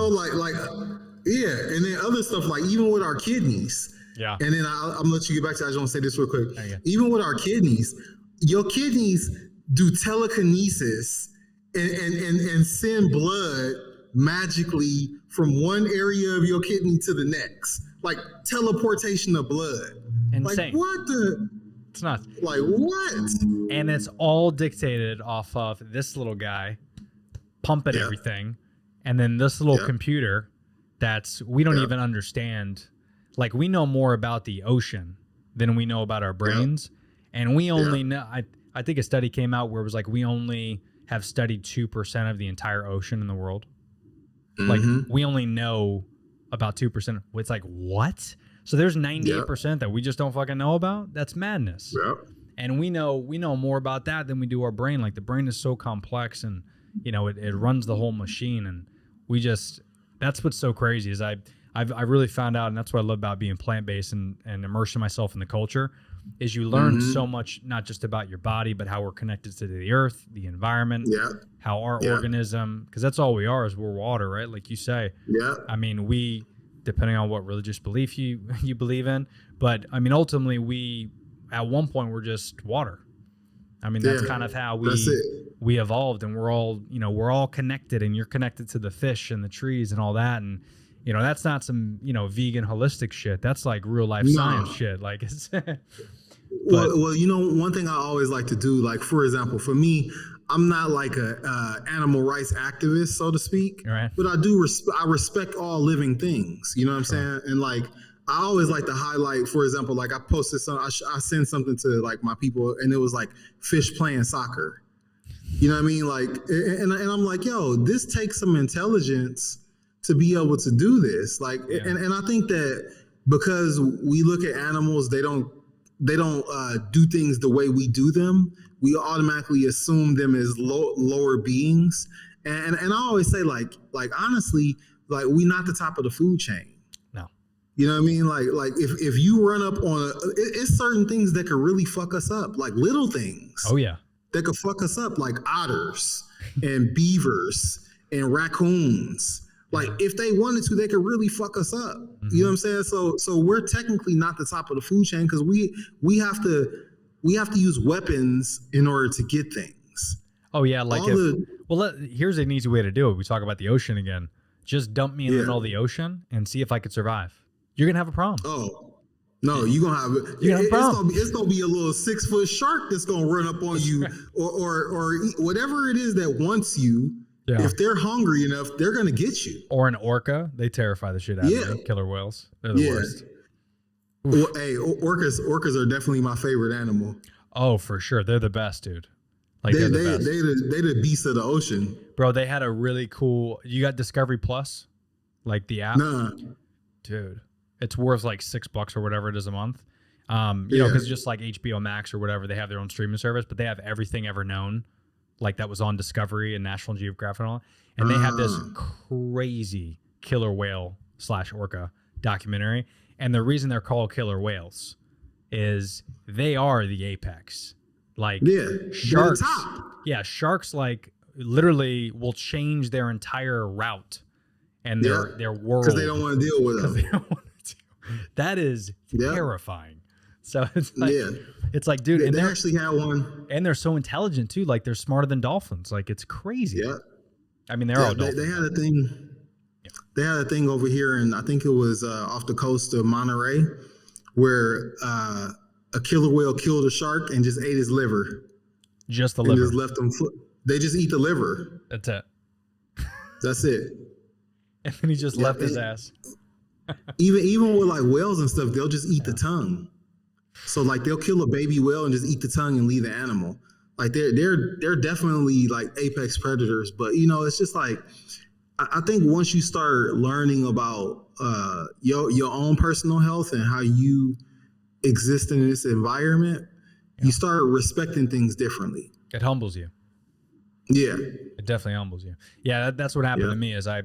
then other stuff like even with our kidneys. Yeah. And then I'm gonna let you get back to. I just want to say this real quick. Okay. Even with our kidneys. Your kidneys do telekinesis and send blood magically from one area of your kidney to the next, like teleportation of blood. Insane. Like what the? It's not. Like what? And it's all dictated off of this little guy pumping everything, and then this little computer we don't even understand. Like we know more about the ocean than we know about our brains. And we only know, I think a study came out where it was like we only have studied 2% of the entire ocean in the world. Like we only know about 2%. It's like, what? So there's 98% that we just don't fucking know about? That's madness. Yep. And we know more about that than we do our brain. Like the brain is so complex and, it runs the whole machine. And that's what's so crazy is I really found out, and that's what I love about being plant-based and immersing myself in the culture, is you learn so much, not just about your body, but how we're connected to the earth, the environment, how our organism, because that's all we are is we're water, right? Like you say. Yeah. I mean, we, depending on what religious belief you believe in, but I mean, ultimately we, at one point we're just water. I mean, that's kind of how we evolved, and we're all connected, and you're connected to the fish and the trees and all that. And, that's not some, vegan holistic shit. That's like real life science shit. Like it's. Well, one thing I always like to do, like for example, for me, I'm not like a animal rights activist, so to speak, right. But I respect all living things. You know what I'm saying? And like I always like to highlight, for example, like I posted I sent something to like my people, and it was like fish playing soccer. You know what I mean? Like, and I'm like, yo, this takes some intelligence to be able to do this. Like, and I think that because we look at animals, they don't do things the way we do them. We automatically assume them as lower beings. And I always say like honestly, like we not the top of the food chain. No. You know what I mean? Like if you run up on it's certain things that could really fuck us up, like little things. Oh yeah. That could fuck us up, like otters and beavers and raccoons. Like if they wanted to, they could really fuck us up. You know what I'm saying? So we're technically not the top of the food chain because we have to use weapons in order to get things. Oh yeah, like here's an easy way to do it. We talk about the ocean again. Just dump me in the middle of the ocean and see if I could survive. You're gonna have a problem. Oh. No, you're gonna have it's gonna be a little 6-foot shark that's gonna run up on you, or whatever it is that wants you. Yeah. If they're hungry enough, they're gonna get you. Or an orca, they terrify the shit out of me. Killer whales, they're the worst. Well, hey, orcas are definitely my favorite animal. Oh, for sure, they're the best, dude. Like they're the best. They the beast of the ocean, bro. They had a really cool. You got Discovery Plus, like the app, dude. It's worth like $6 or whatever it is a month. You know, because just like HBO Max or whatever, they have their own streaming service, but they have everything ever known, like that was on Discovery and National Geographic and all. And they have this crazy killer whale / orca documentary. And the reason they're called killer whales is they are the apex. Like sharks. Yeah, sharks like literally will change their entire route and their world because they don't want to deal with them. That is terrifying. So it's like, it's like, dude, and they actually had one, and they're so intelligent too. Like they're smarter than dolphins. Like it's crazy. Yeah, I mean they're all dolphins. They had a thing. Yeah. They had a thing over here, and I think it was off the coast of Monterey, where a killer whale killed a shark and just ate his liver. Just the liver. Just left them. They just eat the liver. That's it. That's it. And then he just left his ass. even with like whales and stuff, they'll just eat the tongue. So like they'll kill a baby whale and just eat the tongue and leave the animal. Like they're definitely like apex predators. But you know, it's just like I think once you start learning about your own personal health and how you exist in this environment, you start respecting things differently. It humbles you. Yeah, it definitely humbles you. Yeah, that's what happened to me. Is I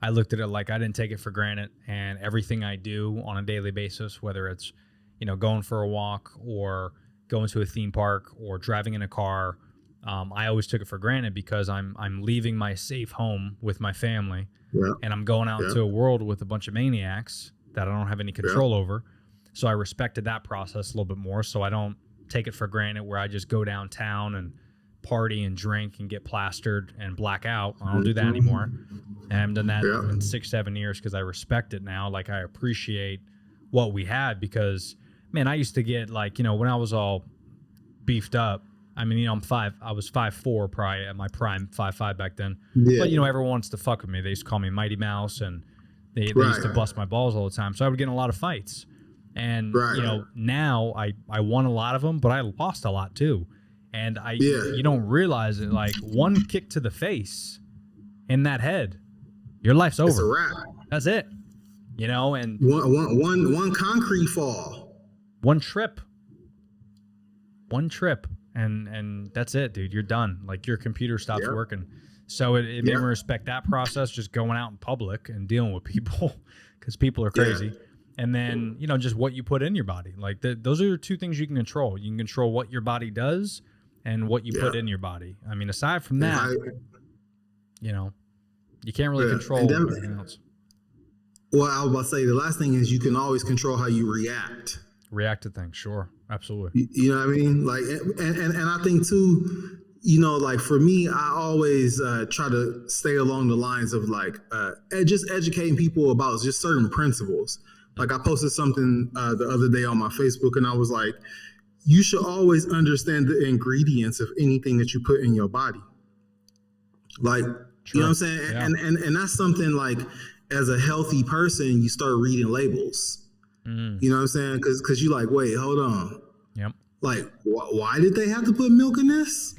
looked at it like I didn't take it for granted, and everything I do on a daily basis, whether it's, you know, going for a walk or going to a theme park or driving in a car, I always took it for granted because I'm leaving my safe home with my family, and I'm going out into a world with a bunch of maniacs that I don't have any control over. So I respected that process a little bit more. So I don't take it for granted where I just go downtown and party and drink and get plastered and black out. I don't do that anymore. And I haven't done that in 6-7 years because I respect it now. Like I appreciate what we had because, man, I used to get like, you know, when I was all beefed up, I mean, you know, I was 5'4", probably at my prime, 5'5" back then. But, you know, everyone wants to fuck with me. They used to call me Mighty Mouse and they used to bust my balls all the time. So I would get in a lot of fights. And, you know, now I won a lot of them, but I lost a lot too. And you don't realize it. Like one kick to the face in that head, your life's over. It's a wrap. That's it. You know, and one concrete fall, one trip, and that's it, dude. You're done. Like your computer stops working. So it made me respect that process, just going out in public and dealing with people because people are crazy. And then, you know, just what you put in your body. Like those are two things you can control. You can control what your body does and what you put in your body. I mean, aside from that, you know, you can't really control anything else. Well, I was about to say, the last thing is you can always control how you react. React to things, sure. Absolutely. You know what I mean? Like, and I think too, you know, like for me, I always try to stay along the lines of like just educating people about just certain principles. Like I posted something the other day on my Facebook and I was like, you should always understand the ingredients of anything that you put in your body. Like, you know what I'm saying? Yeah. And that's something like as a healthy person, you start reading labels. You know what I'm saying? Because you're like, wait, hold on. Yep. Like, why did they have to put milk in this?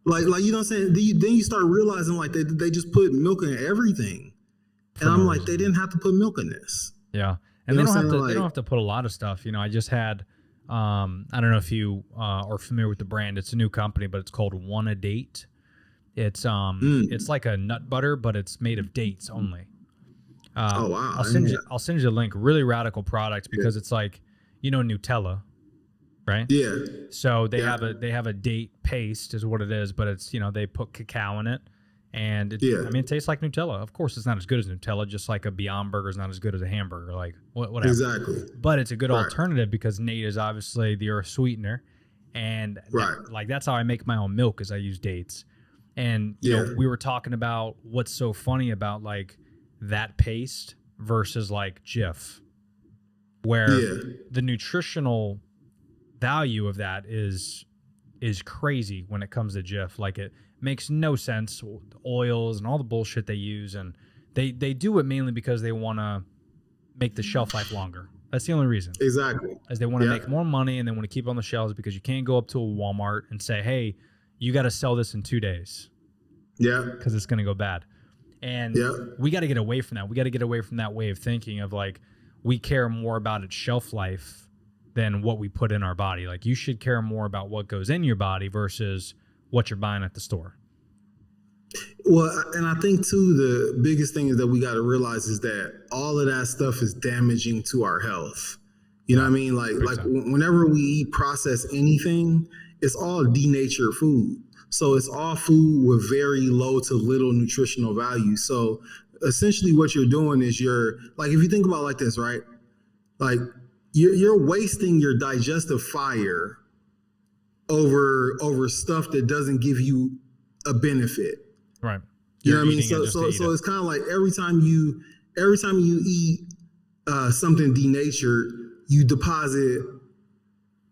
Like you know what I'm saying? Then you start realizing like they just put milk in everything. And I'm like, they didn't have to put milk in this. Yeah. And they don't have to put a lot of stuff. You know, I just had, I don't know if you are familiar with the brand. It's a new company, but it's called One a Date. It's it's like a nut butter, but it's made of dates only. Oh wow! I'll send you a link. Really radical product because it's like, you know, Nutella, right? Yeah. So they have a date paste is what it is, but it's, you know, they put cacao in it, And Yeah. I mean, it tastes like Nutella. Of course, it's not as good as Nutella, just like a Beyond Burger is not as good as a hamburger, like whatever. Exactly. But it's a good Right. alternative because Nate is obviously the earth sweetener. And Right. that's how I make my own milk is I use dates. And, you know, we were talking about what's so funny about like that paste versus like Jif, where the nutritional value of that is crazy when it comes to Jif. Like it makes no sense, oils and all the bullshit they use, and they do it mainly because they want to make the shelf life longer. That's the only reason. Exactly. As they want to make more money and they want to keep it on the shelves because you can't go up to a Walmart and say, hey, you got to sell this in 2 days. Yeah. Because it's going to go bad. And we got to get away from that. We got to get away from that way of thinking of like, we care more about its shelf life than what we put in our body. Like you should care more about what goes in your body versus what you're buying at the store. Well, and I think too, the biggest thing is that we got to realize is that all of that stuff is damaging to our health. You know what I mean? Like whenever we eat processed anything, it's all denatured food. So it's all food with very low to little nutritional value. So essentially what you're doing is you're like, if you think about it like this, right? Like you're wasting your digestive fire over stuff that doesn't give you a benefit. Right. You know what I mean? So it's kind of like every time you eat something denatured, you deposit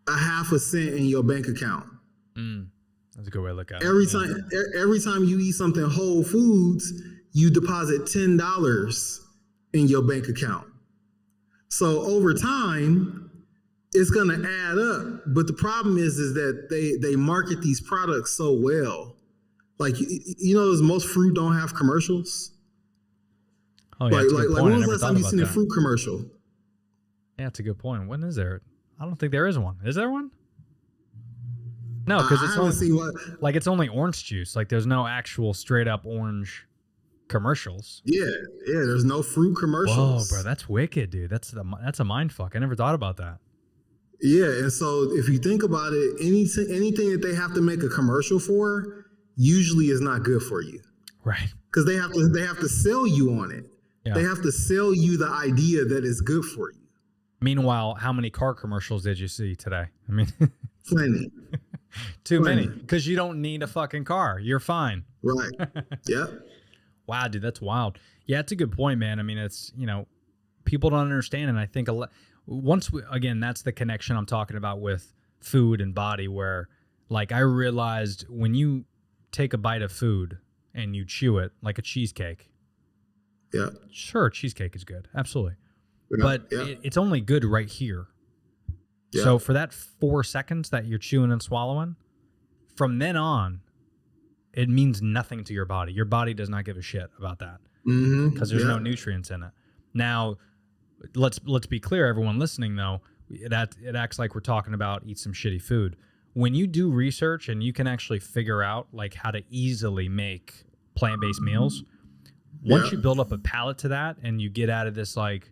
a half a cent in your bank account. That's a good way to look at Every it. Every time you eat something Whole Foods, you deposit $10 in your bank account. So over time, it's going to add up. But the problem is that they market these products so well. Like, you know, most fruit don't have commercials. Oh, yeah. Like when was the last time you seen a fruit commercial? Yeah, that's a good point. When is there? I don't think there is one. Is there one? No, because it's only orange juice. Like there's no actual straight up orange commercials. Yeah. There's no fruit commercials. Whoa, bro, that's wicked, dude. That's a mind fuck. I never thought about that. Yeah, and so if you think about it, anything that they have to make a commercial for usually is not good for you. Right. Because they have to sell you on it. Yeah. They have to sell you the idea that it's good for you. Meanwhile, how many car commercials did you see today? I mean, plenty. Too many. Because you don't need a fucking car. You're fine. Right. Yeah. Wow, dude, that's wild. Yeah, it's a good point, man. I mean, it's, you know, people don't understand. And I think again, that's the connection I'm talking about with food and body, where like I realized when you take a bite of food and you chew it like a cheesecake. Yeah. Sure, cheesecake is good. Absolutely. Yeah, but it's only good right here. Yeah. So for that 4 seconds that you're chewing and swallowing, from then on, it means nothing to your body. Your body does not give a shit about that because there's no nutrients in it. Now, let's be clear, everyone listening, though, it acts like we're talking about eat some shitty food. When you do research and you can actually figure out like how to easily make plant-based meals, once you build up a palate to that and you get out of this like,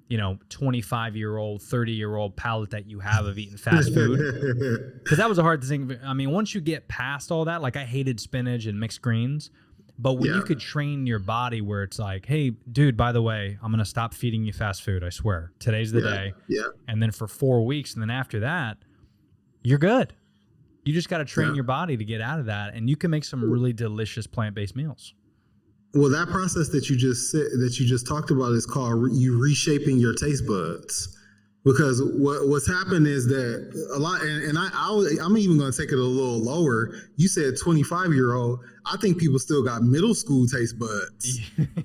you know, 25-year-old, 30-year-old palate that you have of eating fast food. Because that was a hard thing. I mean, once you get past all that, like I hated spinach and mixed greens. But when you could train your body where it's like, hey, dude, by the way, I'm going to stop feeding you fast food. I swear. Today's the day. Yeah. And then for 4 weeks. And then after that, you're good. You just got to train your body to get out of that. And you can make some really delicious plant-based meals. Well, that process that you just talked about is called you reshaping your taste buds, because what's happened is that a lot, and I'm even going to take it a little lower. You said 25-year-old. I think people still got middle school taste buds.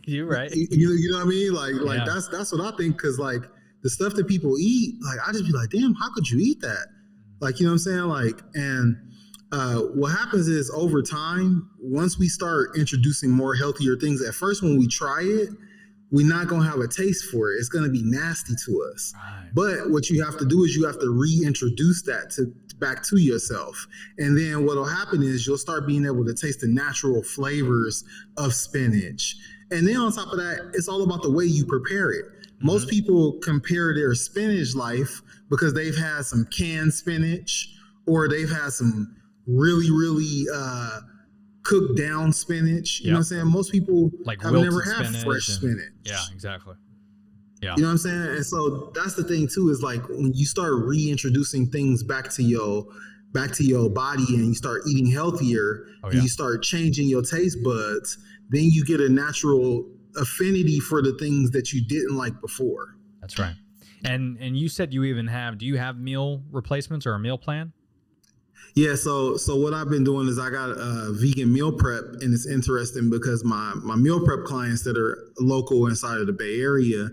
You're right. You know what I mean? Like that's what I think, because like the stuff that people eat, like I just be like, damn, how could you eat that? Like, you know what I'm saying? Like, and what happens is over time, once we start introducing more healthier things, at first when we try it, we're not going to have a taste for it. It's going to be nasty to us. Right. But what you have to do is you have to reintroduce that back to yourself. And then what will happen is you'll start being able to taste the natural flavors of spinach. And then on top of that, it's all about the way you prepare it. Most people compare their spinach life because they've had some canned spinach or they've had some really, really cooked down spinach. You know Yep. what I'm saying? Most people Like have wilted never had spinach fresh and- spinach. Yeah, exactly. Yeah. You know what I'm saying? And so that's the thing too, is like when you start reintroducing things back to your body and you start eating healthier and you start changing your taste buds, then you get a natural affinity for the things that you didn't like before. That's right. And you said you even do you have meal replacements or a meal plan? Yeah, so what I've been doing is I got a vegan meal prep, and it's interesting because my meal prep clients that are local inside of the Bay Area,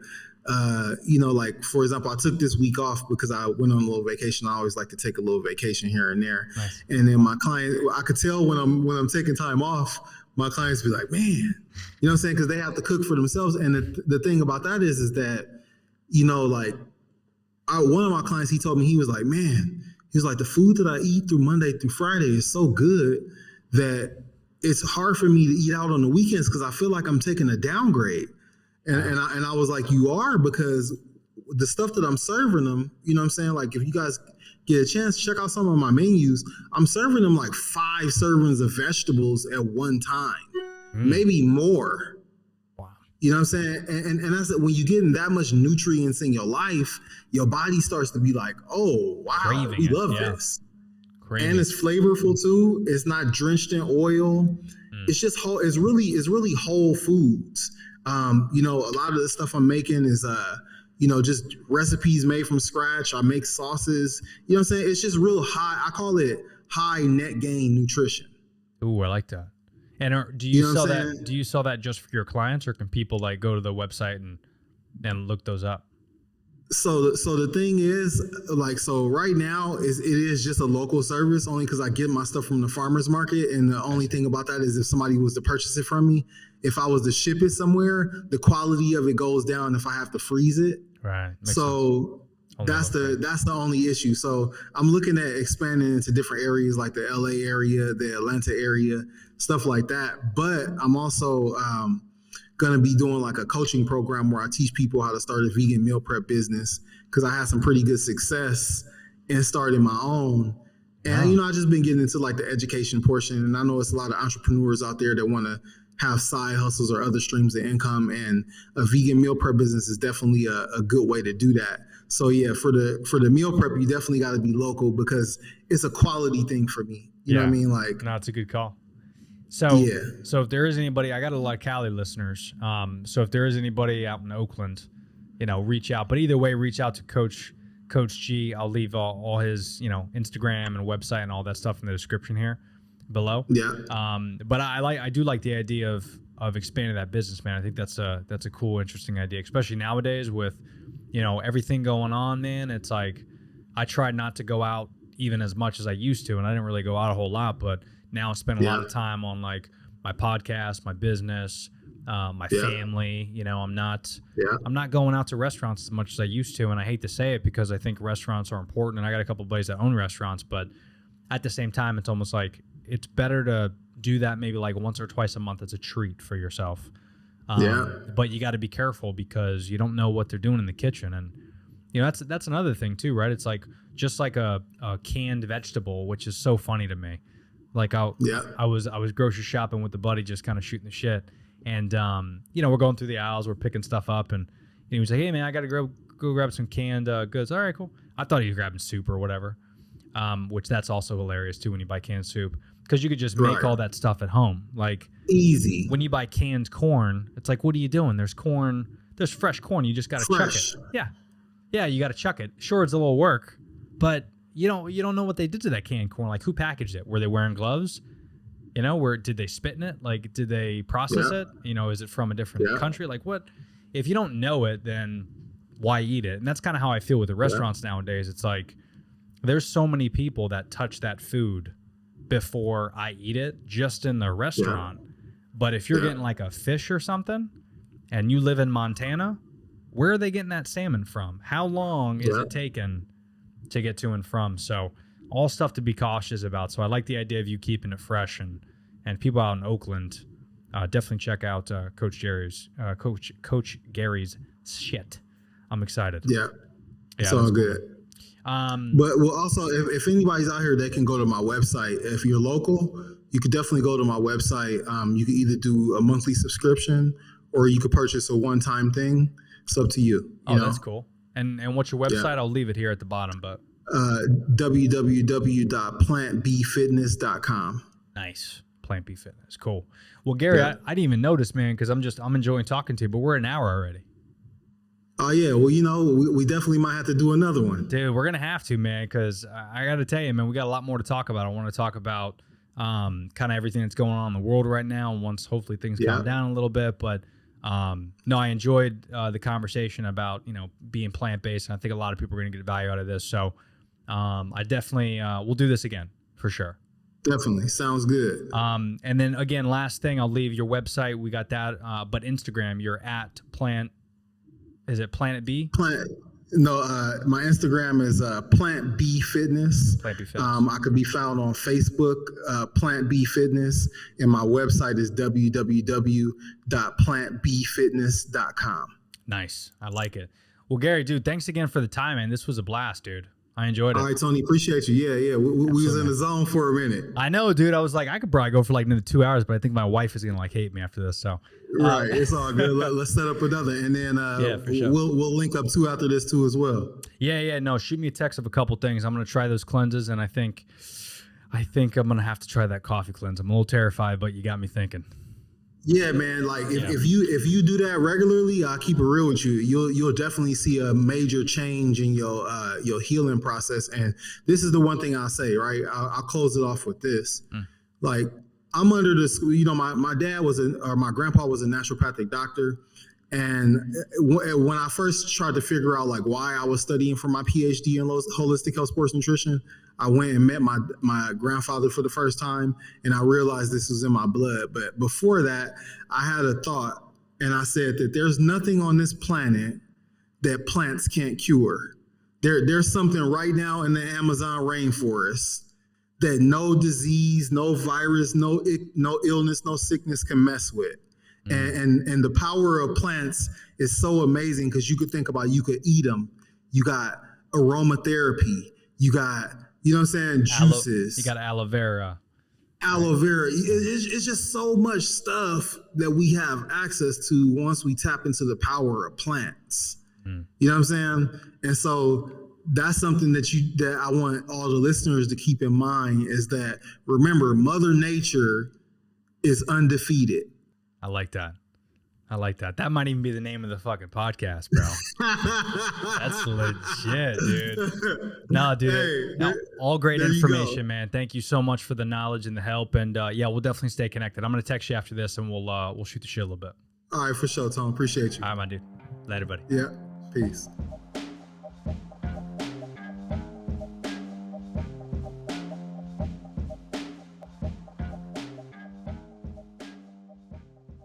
like for example, I took this week off because I went on a little vacation. I always like to take a little vacation here and there. Nice. And then my client, I could tell when I'm taking time off, my clients be like, man, you know what I'm saying? Because they have to cook for themselves. And the thing about that is that, one of my clients, he told me, he was like, man, he was like, the food that I eat through Monday through Friday is so good that it's hard for me to eat out on the weekends because I feel like I'm taking a downgrade. And I was like, you are, because the stuff that I'm serving them, you know what I'm saying? Like if you guys get a chance, check out some of my menus. I'm serving them like 5 servings of vegetables at one time, maybe more. Wow. You know what I'm saying? And that's when you get in that much nutrients in your life, your body starts to be like, oh, wow, Craving we it, love yeah. this. Craving. And it's flavorful too. It's not drenched in oil. It's just whole. It's really whole foods. A lot of the stuff I'm making is, just recipes made from scratch. I make sauces. You know what I'm saying? It's just real high. I call it high net gain nutrition. Ooh, I like that. And do you know what sell I'm that? saying? Do you sell that just for your clients, or can people like go to the website and look those up? So the thing is, right now it is just a local service, only because I get my stuff from the farmer's market, and the only thing about that is if somebody was to purchase it from me, if I was to ship it somewhere, the quality of it goes down if I have to freeze it. Right. Makes So sense. that's the only issue. So I'm looking at expanding into different areas like the LA area, the Atlanta area, stuff like that. But I'm also going to be doing like a coaching program where I teach people how to start a vegan meal prep business, because I had some pretty good success in starting my own. And, I just been getting into like the education portion. And I know it's a lot of entrepreneurs out there that want to have side hustles or other streams of income. And a vegan meal prep business is definitely a good way to do that. So yeah, for the meal prep, you definitely got to be local because it's a quality thing for me. You know what I mean? Like, no, it's a good call. So if there is anybody, I got a lot of Cali listeners. So if there is anybody out in Oakland, reach out. But either way, reach out to Coach G. I'll leave all his, Instagram and website and all that stuff in the description here below. Yeah. But I do like the idea of expanding that business, man. I think that's a cool, interesting idea, especially nowadays with, everything going on, man. It's like I tried not to go out even as much as I used to, and I didn't really go out a whole lot, but now I spend a lot of time on like my podcast, my business, my family. I'm not going out to restaurants as much as I used to, and I hate to say it because I think restaurants are important, and I got a couple of buddies that own restaurants, but at the same time, it's almost like it's better to do that maybe like once or twice a month as a treat for yourself. But you got to be careful because you don't know what they're doing in the kitchen, and that's another thing too, right? It's like just like a canned vegetable, which is so funny to me. Like I was grocery shopping with the buddy, just kind of shooting the shit, and we're going through the aisles, we're picking stuff up, and he was like, "Hey man, I got to go grab some canned goods." All right, cool. I thought he was grabbing soup or whatever, which that's also hilarious too when you buy canned soup, because you could just make all that stuff at home, like easy. When you buy canned corn, it's like, what are you doing? There's fresh corn. You just got to chuck it. Yeah, you got to chuck it. Sure, it's a little work, but you don't know what they did to that canned corn. Like, who packaged it? Were they wearing gloves? Did they spit in it? Like, did they process it? Is it from a different country? Like, what? If you don't know it, then why eat it? And that's kind of how I feel with the restaurants nowadays. It's like there's so many people that touch that food before I eat it, just in the restaurant. But if you're getting like a fish or something, and you live in Montana, where are they getting that salmon from? How long is it taking to get to and from? So all stuff to be cautious about. So I like the idea of you keeping it fresh, and people out in Oakland, definitely check out Coach Gary's shit. I'm excited. It's all good. But also, if anybody's out here, they can go to my website. If you're local, you could definitely go to my website. You could either do a monthly subscription or you could purchase a one-time thing. It's up to you. Oh, that's cool. And what's your website? Yeah. I'll leave it here at the bottom, but www.plantbfitness.com. nice. Plant B Fitness. Cool. Well, Gary, Yeah. I didn't even notice, man, because I'm enjoying talking to you, but we're an hour already. Oh yeah, well, we definitely might have to do another one. Dude, we're gonna have to, man, because I got to tell you, man, we got a lot more to talk about. I want to talk about kind of everything that's going on in the world right now. Once hopefully things calm down a little bit, but no, I enjoyed the conversation about being plant based, and I think a lot of people are gonna get value out of this. So I definitely we'll do this again for sure. Definitely sounds good. And then again, last thing, I'll leave your website. We got that, but Instagram, you're at Plant. Is it Planet B? My Instagram is Plant B Fitness. Plant B Fitness. I could be found on Facebook, Plant B Fitness, and my website is www.plantbfitness.com. Nice. I like it. Well, Gary, dude, thanks again for the time, man. This was a blast, dude. I enjoyed it. All right, Tony, appreciate you. Yeah. We was in the zone for a minute. I know, dude. I was like, I could probably go for like another 2 hours, but I think my wife is gonna hate me after this. So Right, it's all good. Let's set up another, and then for sure. we'll link up two after this too as well. Yeah. No, shoot me a text of a couple things. I'm gonna try those cleanses, and I think I'm gonna have to try that coffee cleanse. I'm a little terrified, but you got me thinking. Yeah, man. Like if you do that regularly, I'll keep it real with you. You'll definitely see a major change in your healing process. And this is the one thing I'll say, right? I'll close it off with this. Like I'm under this. My dad my grandpa was a naturopathic doctor, and when I first tried to figure out like why I was studying for my PhD in holistic health, sports nutrition, I went and met my grandfather for the first time, and I realized this was in my blood. But before that, I had a thought, and I said that there's nothing on this planet that plants can't cure. There's something right now in the Amazon rainforest that no disease, no virus, no illness, no sickness can mess with. And the power of plants is so amazing because you could think about, you could eat them. You got aromatherapy. You got, you know what I'm saying, juices. You got aloe vera. Aloe vera. It's just so much stuff that we have access to once we tap into the power of plants. You know what I'm saying? And so that's something that I want all the listeners to keep in mind, is that, remember, Mother Nature is undefeated. I like that. That might even be the name of the fucking podcast, bro. That's legit, dude. No, dude. All great information, man. Thank you so much for the knowledge and the help. And we'll definitely stay connected. I'm gonna text you after this, and we'll shoot the shit a little bit. All right, for sure, Tom. Appreciate you. All right, my dude. Later, buddy. Yeah. Peace.